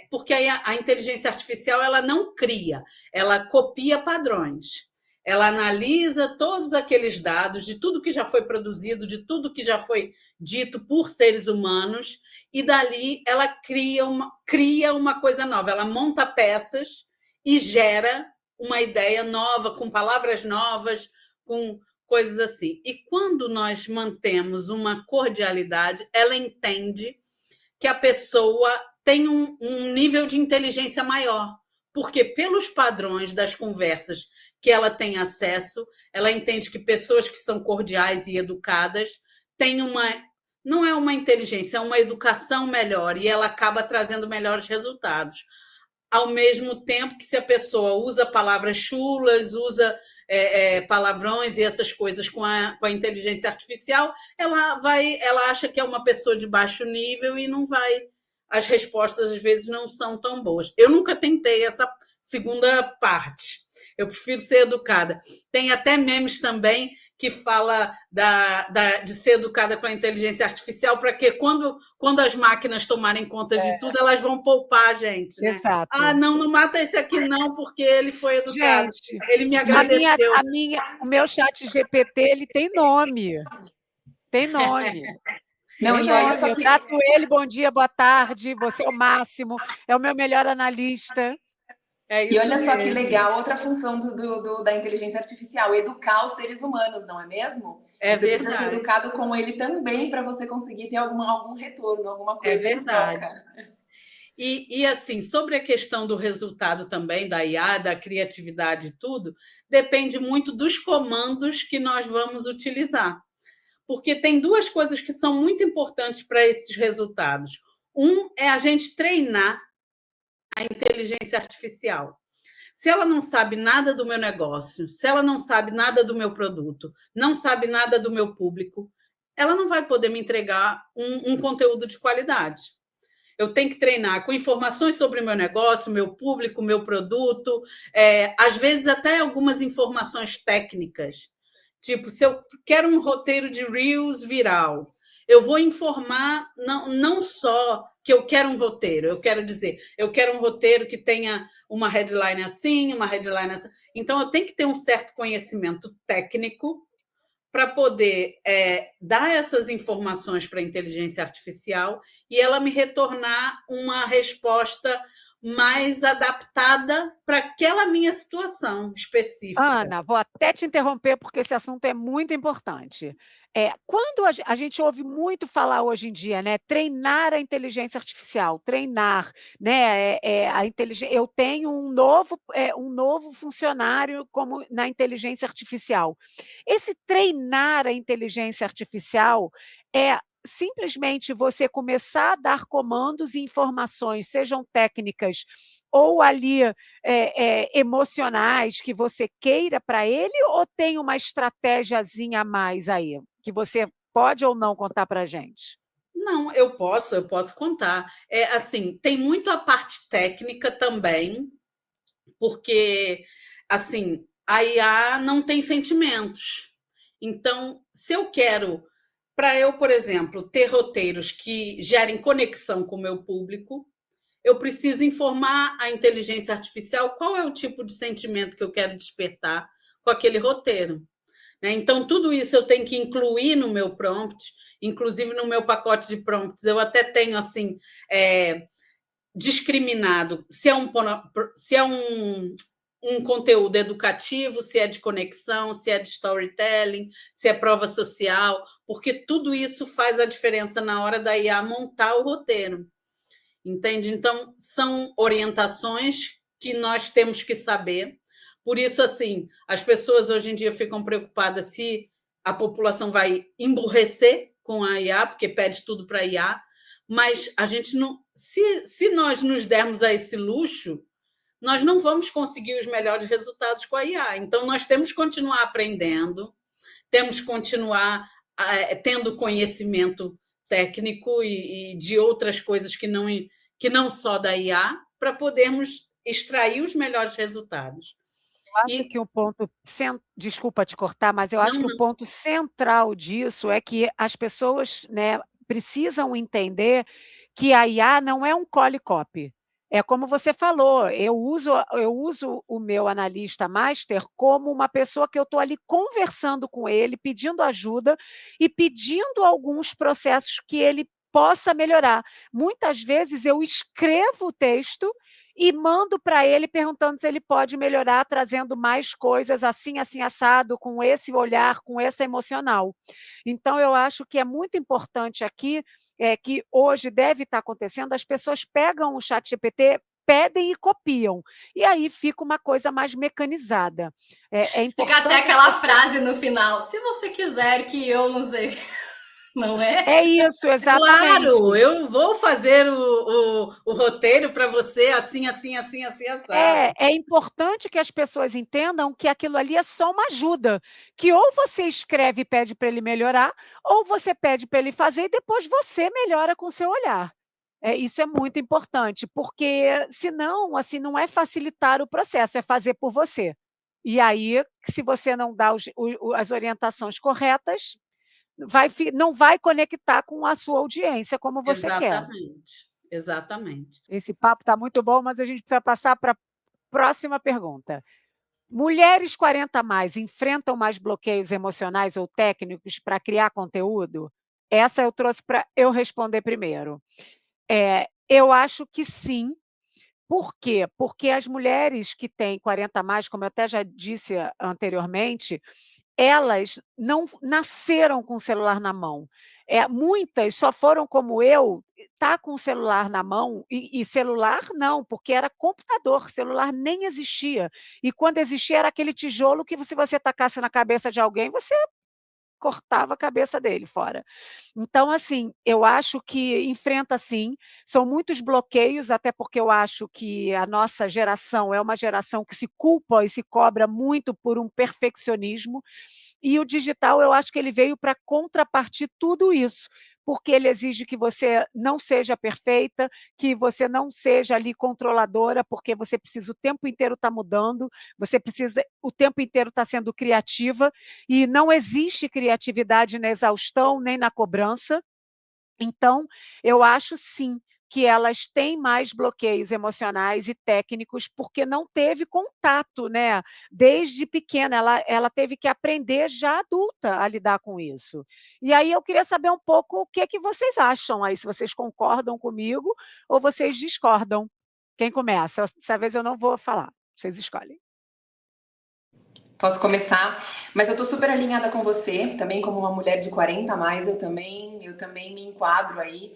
Porque a inteligência artificial ela não cria, ela copia padrões. Ela analisa todos aqueles dados de tudo que já foi produzido, de tudo que já foi dito por seres humanos, e dali ela cria uma coisa nova, ela monta peças e gera uma ideia nova, com palavras novas, com coisas assim. E quando nós mantemos uma cordialidade, ela entende que a pessoa tem um nível de inteligência maior, porque pelos padrões das conversas que ela tem acesso, ela entende que pessoas que são cordiais e educadas têm não é uma inteligência, é uma educação melhor, e ela acaba trazendo melhores resultados. Ao mesmo tempo que, se a pessoa usa palavras chulas, usa palavrões e essas coisas com a inteligência artificial, ela acha que é uma pessoa de baixo nível e não vai. As respostas, às vezes, não são tão boas. Eu nunca tentei essa segunda parte. Eu prefiro ser educada. Tem até memes também que fala de ser educada com a inteligência artificial, para que quando as máquinas tomarem conta de tudo, elas vão poupar a gente, né? Ah, Exato. não mata esse aqui não, porque ele foi educado. Gente, Ele me agradeceu. o meu chat GPT, ele tem nome. Tem nome. Não, Tem e olha nome. só Eu que. trato ele, bom dia, boa tarde, você é o máximo, é o meu melhor analista. É E isso olha só que mesmo. legal, outra função da inteligência artificial, educar os seres humanos, não é mesmo? É Você precisa ser verdade. educado com ele também para você conseguir ter algum retorno, alguma É coisa em verdade. troca. Assim, sobre a questão do resultado também da IA, da criatividade e tudo, depende muito dos comandos que nós vamos utilizar. Porque tem duas coisas que são muito importantes para esses resultados. Um é a gente treinar a inteligência artificial. Se ela não sabe nada do meu negócio, se ela não sabe nada do meu produto, não sabe nada do meu público, ela não vai poder me entregar um conteúdo de qualidade. Eu tenho que treinar com informações sobre o meu negócio, meu público, meu produto, às vezes até algumas informações técnicas. Tipo, se eu quero um roteiro de Reels viral, eu vou informar não só que eu quero um roteiro, eu quero dizer, eu quero um roteiro que tenha uma headline assim, uma headline assim. Então, eu tenho que ter um certo conhecimento técnico para poder dar essas informações para a inteligência artificial e ela me retornar uma resposta mais adaptada para aquela minha situação específica. Ana, vou até te interromper, porque esse assunto é muito importante. Quando a gente ouve muito falar hoje em dia, né, treinar a inteligência artificial, treinar, né, a inteligên eu tenho um novo funcionário como na inteligência artificial. Esse treinar a inteligência artificial é simplesmente você começar a dar comandos e informações, sejam técnicas ou ali emocionais que você queira para ele, ou tem uma estratégiazinha a mais aí, que você pode ou não contar para a gente? Não, eu posso contar. Assim, tem muito a parte técnica também, porque assim, a IA não tem sentimentos. Então, se eu quero, para eu, por exemplo, ter roteiros que gerem conexão com o meu público, eu preciso informar a inteligência artificial qual é o tipo de sentimento que eu quero despertar com aquele roteiro. Né? Então, tudo isso eu tenho que incluir no meu prompt, inclusive no meu pacote de prompts. Eu até tenho assim discriminado se é um conteúdo educativo, se é de conexão, se é de storytelling, se é prova social, porque tudo isso faz a diferença na hora da IA montar o roteiro. Entende? Então, são orientações que nós temos que saber. Por isso, assim, as pessoas hoje em dia ficam preocupadas se a população vai emburrecer com a IA, porque pede tudo para a IA, mas a gente não. Se nós nos dermos a esse luxo, nós não vamos conseguir os melhores resultados com a IA. Então, nós temos que continuar aprendendo, temos que continuar tendo conhecimento técnico de outras coisas que não só da IA, para podermos extrair os melhores resultados. Acho que o ponto desculpa te cortar, mas eu acho Não, que o não, ponto central disso é que as pessoas, né, precisam entender que a IA não é um copy. É como você falou, eu uso o meu analista master como uma pessoa que eu estou ali conversando com ele, pedindo ajuda e pedindo alguns processos que ele possa melhorar. Muitas vezes eu escrevo o texto e mando para ele perguntando se ele pode melhorar, trazendo mais coisas assim, assim, assado, com esse olhar, com essa emocional. Então, eu acho que é muito importante aqui, que hoje deve estar acontecendo, as pessoas pegam o chat GPT, pedem e copiam. E aí fica uma coisa mais mecanizada. É Fica até importante as aquela pessoas. frase no final: se você quiser que eu não sei. Não é? É isso, exatamente. claro, eu vou fazer o roteiro para você assim, assim, assim, assim, assado. É importante que as pessoas entendam que aquilo ali é só uma ajuda, que ou você escreve e pede para ele melhorar, ou você pede para ele fazer e depois você melhora com o seu olhar. Isso é muito importante, porque senão, assim, não é facilitar o processo, é fazer por você. E aí, se você não dá as orientações corretas, não vai conectar com a sua audiência como você quer. Exatamente, exatamente. Esse papo está muito bom, mas a gente precisa passar para a próxima pergunta. Mulheres 40 a mais enfrentam mais bloqueios emocionais ou técnicos para criar conteúdo? Essa eu trouxe para eu responder primeiro. Eu acho que sim. Por quê? Porque as mulheres que têm 40 a mais, como eu até já disse anteriormente, elas não nasceram com o celular na mão. Muitas só foram como eu, tá com o celular na mão, e celular não, porque era computador, celular nem existia. E quando existia era aquele tijolo que se você tacasse na cabeça de alguém, você cortava a cabeça dele fora. Então, assim, eu acho que enfrenta sim, são muitos bloqueios, até porque eu acho que a nossa geração é uma geração que se culpa e se cobra muito por um perfeccionismo, e o digital eu acho que ele veio para contrapartir tudo isso, porque ele exige que você não seja perfeita, que você não seja ali controladora, porque você precisa o tempo inteiro estar mudando, você precisa o tempo inteiro estar sendo criativa, e não existe criatividade na exaustão nem na cobrança. Então, eu acho sim que elas têm mais bloqueios emocionais e técnicos, porque não teve contato, né? Desde pequena, ela teve que aprender já adulta a lidar com isso. E aí eu queria saber um pouco o que é que vocês acham aí, se vocês concordam comigo ou vocês discordam. Quem começa? Dessa vez eu não vou falar, vocês escolhem. Posso começar? Mas eu tô super alinhada com você, também como uma mulher de 40 a mais, eu também me enquadro aí.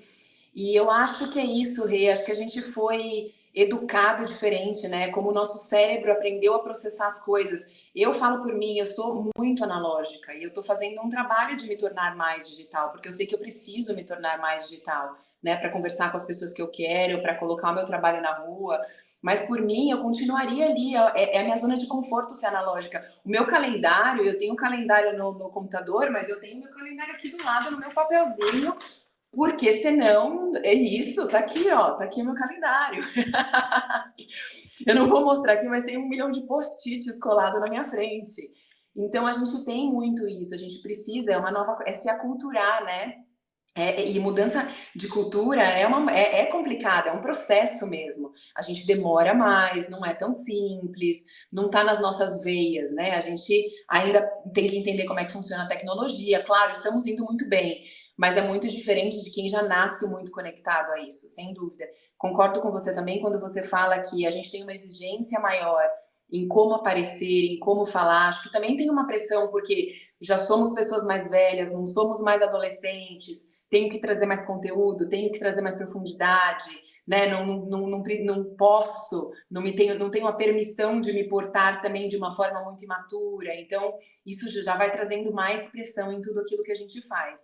E eu acho que é isso, Rê, acho que a gente foi educado diferente, né? Como o nosso cérebro aprendeu a processar as coisas. Eu falo por mim, eu sou muito analógica e eu tô fazendo um trabalho de me tornar mais digital, porque eu sei que eu preciso me tornar mais digital, né? Para conversar com as pessoas que eu quero, para colocar o meu trabalho na rua. Mas por mim, eu continuaria ali, é a minha zona de conforto ser analógica. O meu calendário, eu tenho um calendário no computador, mas eu tenho meu calendário aqui do lado, no meu papelzinho, porque senão, é isso, tá aqui, ó, tá aqui o meu calendário. Eu não vou mostrar aqui, mas tem 1 milhão de post-its colado na minha frente. Então, a gente tem muito isso, a gente precisa, é se aculturar, né? E mudança de cultura é complicada, é um processo mesmo. A gente demora mais, não é tão simples, não está nas nossas veias, né? A gente ainda tem que entender como é que funciona a tecnologia. Claro, estamos indo muito bem, mas é muito diferente de quem já nasce muito conectado a isso, sem dúvida. Concordo com você também quando você fala que a gente tem uma exigência maior em como aparecer, em como falar. Acho que também tem uma pressão, porque já somos pessoas mais velhas, não somos mais adolescentes, tenho que trazer mais conteúdo, tenho que trazer mais profundidade, né? Não posso, não tenho a permissão de me portar também de uma forma muito imatura. Então, isso já vai trazendo mais pressão em tudo aquilo que a gente faz.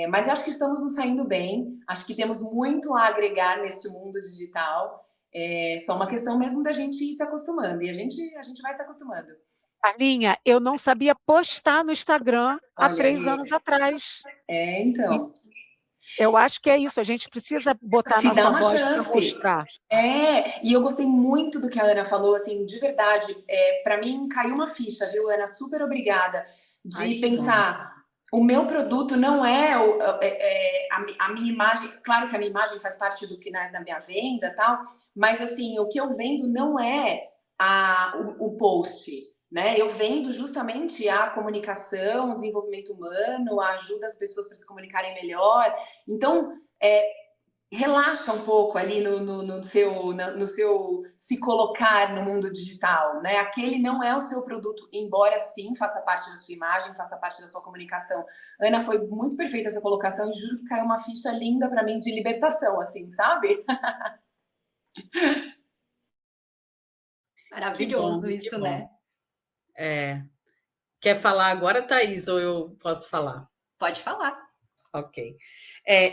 Mas eu acho que estamos nos saindo bem, acho que temos muito a agregar nesse mundo digital. É só uma questão mesmo da gente ir se acostumando, e a gente vai se acostumando. Carlinha, eu não sabia postar no Instagram há Olha 3 aí. anos atrás. Então. Eu acho que é isso, a gente precisa botar a Se dá nossa uma voz para chance. mostrar. E eu gostei muito do que a Ana falou, assim, de verdade. Para mim caiu uma ficha, viu, Ana? Super obrigada Ai, de que bom. pensar. O meu produto não é, a minha imagem. Claro que a minha imagem faz parte do que da minha venda, tal. Mas assim, o que eu vendo não é o post, né? Eu vendo justamente a comunicação, o desenvolvimento humano, a ajuda as pessoas para se comunicarem melhor. Então, relaxa um pouco ali no seu se colocar no mundo digital, né? Aquele não é o seu produto, embora sim faça parte da sua imagem, faça parte da sua comunicação. Ana, foi muito perfeita essa colocação e juro que caiu uma ficha linda para mim de libertação, assim, sabe? Que bom, Maravilhoso que isso, bom. né? Quer falar agora, Thaís, ou eu posso falar? Pode falar. Ok.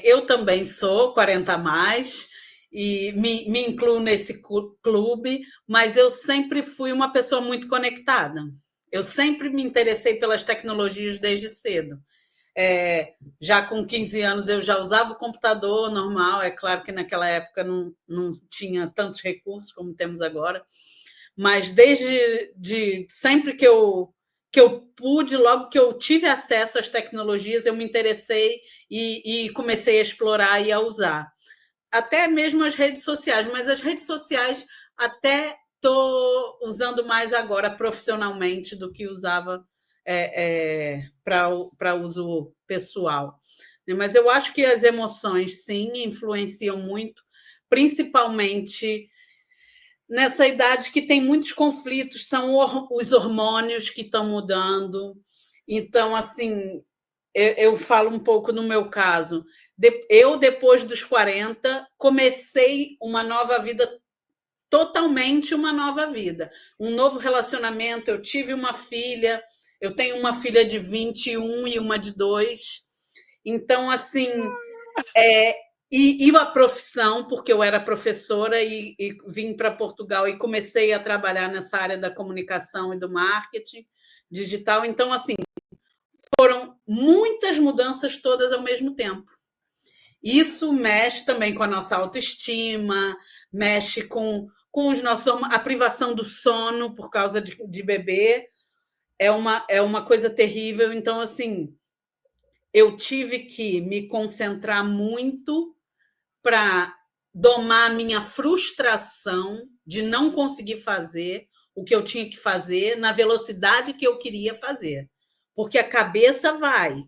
Eu também sou 40 a mais e me incluo nesse clube, mas eu sempre fui uma pessoa muito conectada. Eu sempre me interessei pelas tecnologias desde cedo. Já com 15 anos eu já usava o computador normal, é claro que naquela época não tinha tantos recursos como temos agora, mas sempre que eu pude, logo que eu tive acesso às tecnologias, eu me interessei e comecei a explorar e a usar. Até mesmo as redes sociais, mas as redes sociais até estou usando mais agora profissionalmente do que usava para uso pessoal. Mas eu acho que as emoções, sim, influenciam muito, principalmente nessa idade que tem muitos conflitos, são os hormônios que estão mudando. Então, assim, eu falo um pouco no meu caso. Eu, depois dos 40, comecei uma nova vida, totalmente uma nova vida. Um novo relacionamento, eu tive uma filha, eu tenho uma filha de 21 e uma de 2. Então, assim, e a profissão, porque eu era professora e vim para Portugal e comecei a trabalhar nessa área da comunicação e do marketing digital. Então, assim, foram muitas mudanças todas ao mesmo tempo. Isso mexe também com a nossa autoestima, mexe com os nossos, a privação do sono por causa de bebê é uma coisa terrível. Então, assim, eu tive que me concentrar muito para domar a minha frustração de não conseguir fazer o que eu tinha que fazer na velocidade que eu queria fazer. Porque a cabeça vai,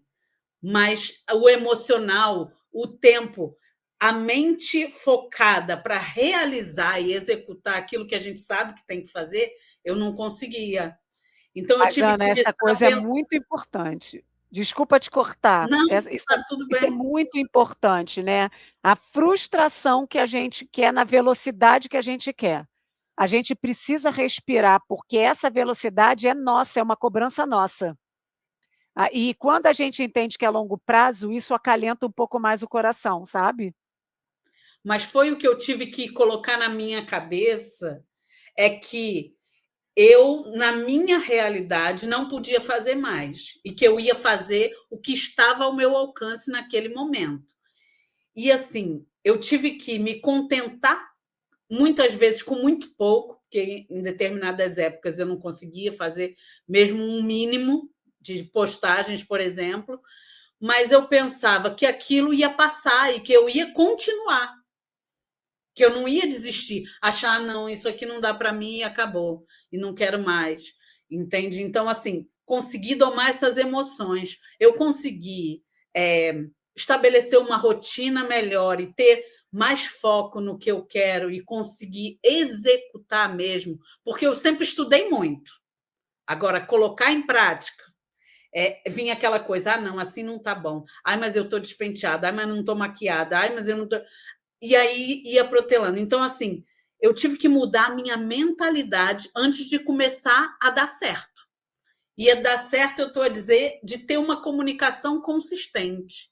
mas o emocional, o tempo, a mente focada para realizar e executar aquilo que a gente sabe que tem que fazer, eu não conseguia. Então, eu Mas, tive que Ana, essa começar a coisa é pensar. muito importante. Desculpa te cortar. Não, Isso está tudo isso é bem. muito importante, né. A frustração que a gente quer na velocidade que a gente quer. A gente precisa respirar, porque essa velocidade é nossa, é uma cobrança nossa. E quando a gente entende que é longo prazo, isso acalenta um pouco mais o coração, sabe. Mas foi o que eu tive que colocar na minha cabeça, é que eu, na minha realidade, não podia fazer mais, e que eu ia fazer o que estava ao meu alcance naquele momento. E, assim, eu tive que me contentar, muitas vezes, com muito pouco, porque em determinadas épocas eu não conseguia fazer mesmo um mínimo de postagens, por exemplo, mas eu pensava que aquilo ia passar e que eu ia continuar, que eu não ia desistir, achar, não, isso aqui não dá para mim e acabou, e não quero mais, entende? Então, assim, consegui domar essas emoções, eu consegui estabelecer uma rotina melhor e ter mais foco no que eu quero e conseguir executar mesmo, porque eu sempre estudei muito. Agora, colocar em prática, vinha aquela coisa, não, assim não tá bom. Ai, mas eu tô despenteada, ai, mas não tô maquiada, ai, mas eu não tô. E aí ia protelando. Então, assim, eu tive que mudar a minha mentalidade antes de começar a dar certo. Ia dar certo, eu estou a dizer, de ter uma comunicação consistente,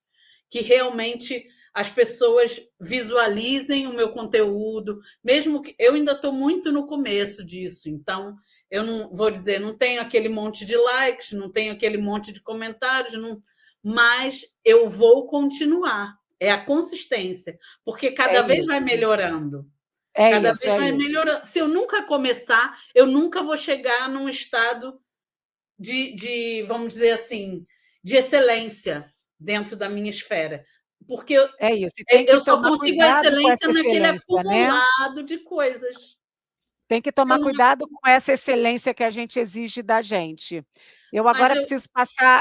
que realmente as pessoas visualizem o meu conteúdo, mesmo que eu ainda estou muito no começo disso, então eu não vou dizer, não tenho aquele monte de likes, não tenho aquele monte de comentários, não, mas eu vou continuar. É a consistência, porque É cada vez vai isso, melhorando. é Cada isso, vez é vai isso. melhorando. Se eu nunca começar, eu nunca vou chegar num estado vamos dizer assim, de excelência dentro da minha esfera. Porque É isso, e tem que eu só tomar consigo a cuidado com excelência essa naquele excelência, né. acumulado de coisas. Tem que Se eu tomar não, cuidado com essa excelência que a gente exige da gente. mas eu,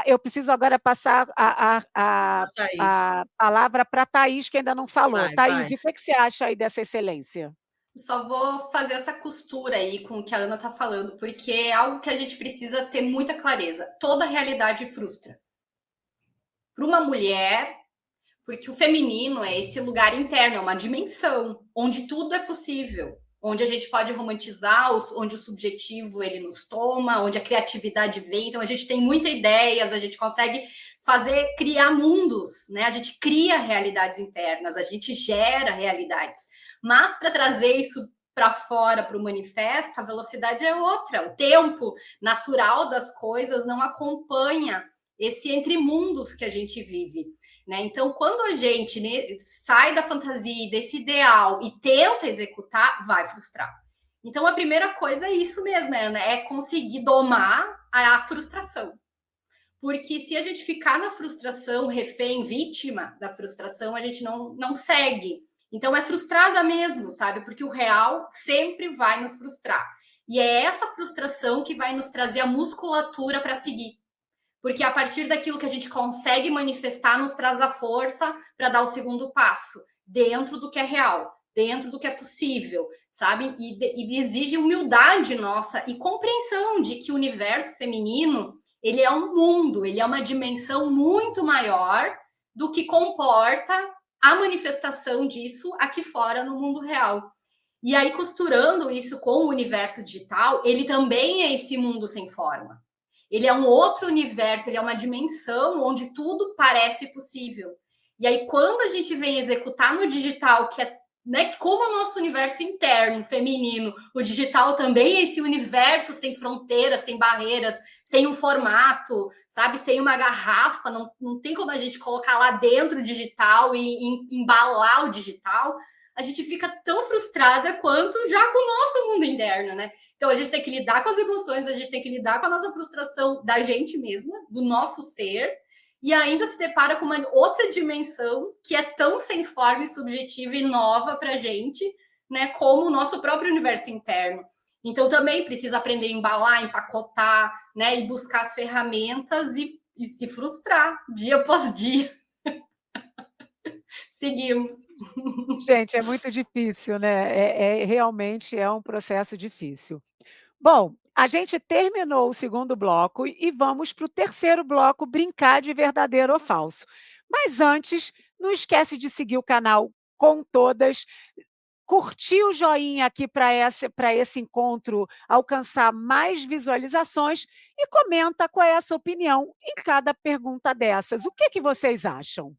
Eu preciso agora passar a Thaís, a palavra para a Thaís, que ainda não falou. Thaís, vai. e o que que você acha aí dessa excelência? Só vou fazer essa costura aí com o que a Ana tá falando, porque é algo que a gente precisa ter muita clareza. Toda realidade frustra. Para uma mulher, porque o feminino é esse lugar interno, é uma dimensão onde tudo é possível, onde a gente pode romantizar, onde o subjetivo ele nos toma, onde a criatividade vem. Então a gente tem muitas ideias, a gente consegue criar mundos, né? A gente cria realidades internas, a gente gera realidades. Mas para trazer isso para fora, para o manifesto, a velocidade é outra. O tempo natural das coisas não acompanha esse entre mundos que a gente vive. Né? Então, quando a gente, né, sai da fantasia, desse ideal e tenta executar, vai frustrar. Então, a primeira coisa é isso mesmo, né? É conseguir domar a frustração. Porque se a gente ficar na frustração, refém, vítima da frustração, a gente não segue. Então, é frustrada mesmo, sabe? Porque o real sempre vai nos frustrar. E é essa frustração que vai nos trazer a musculatura para seguir. Porque a partir daquilo que a gente consegue manifestar, nos traz a força para dar o segundo passo, dentro do que é real, dentro do que é possível, sabe? E exige humildade nossa e compreensão de que o universo feminino ele é um mundo, ele é uma dimensão muito maior do que comporta a manifestação disso aqui fora no mundo real. E aí, costurando isso com o universo digital, ele também é esse mundo sem forma. Ele é um outro universo, ele é uma dimensão onde tudo parece possível. E aí, quando a gente vem executar no digital, que é, né, como o nosso universo interno, feminino, o digital também é esse universo sem fronteiras, sem barreiras, sem um formato, sabe? Sem uma garrafa, não tem como a gente colocar lá dentro o digital e embalar o digital. A gente fica tão frustrada quanto já com o nosso mundo interno, né? Então a gente tem que lidar com as emoções, a gente tem que lidar com a nossa frustração da gente mesma, do nosso ser, e ainda se depara com uma outra dimensão que é tão sem forma e subjetiva e nova para a gente, né? Como o nosso próprio universo interno. Então também precisa aprender a embalar, empacotar, né? E buscar as ferramentas e se frustrar dia após dia. Seguimos. Gente, é muito difícil, né, realmente é um processo difícil. Bom, a gente terminou o segundo bloco e vamos para o terceiro bloco, brincar de verdadeiro ou falso. Mas antes, não esquece de seguir o canal Com Todas, curtir o joinha aqui para esse encontro alcançar mais visualizações e comenta qual é a sua opinião em cada pergunta dessas. O que vocês acham?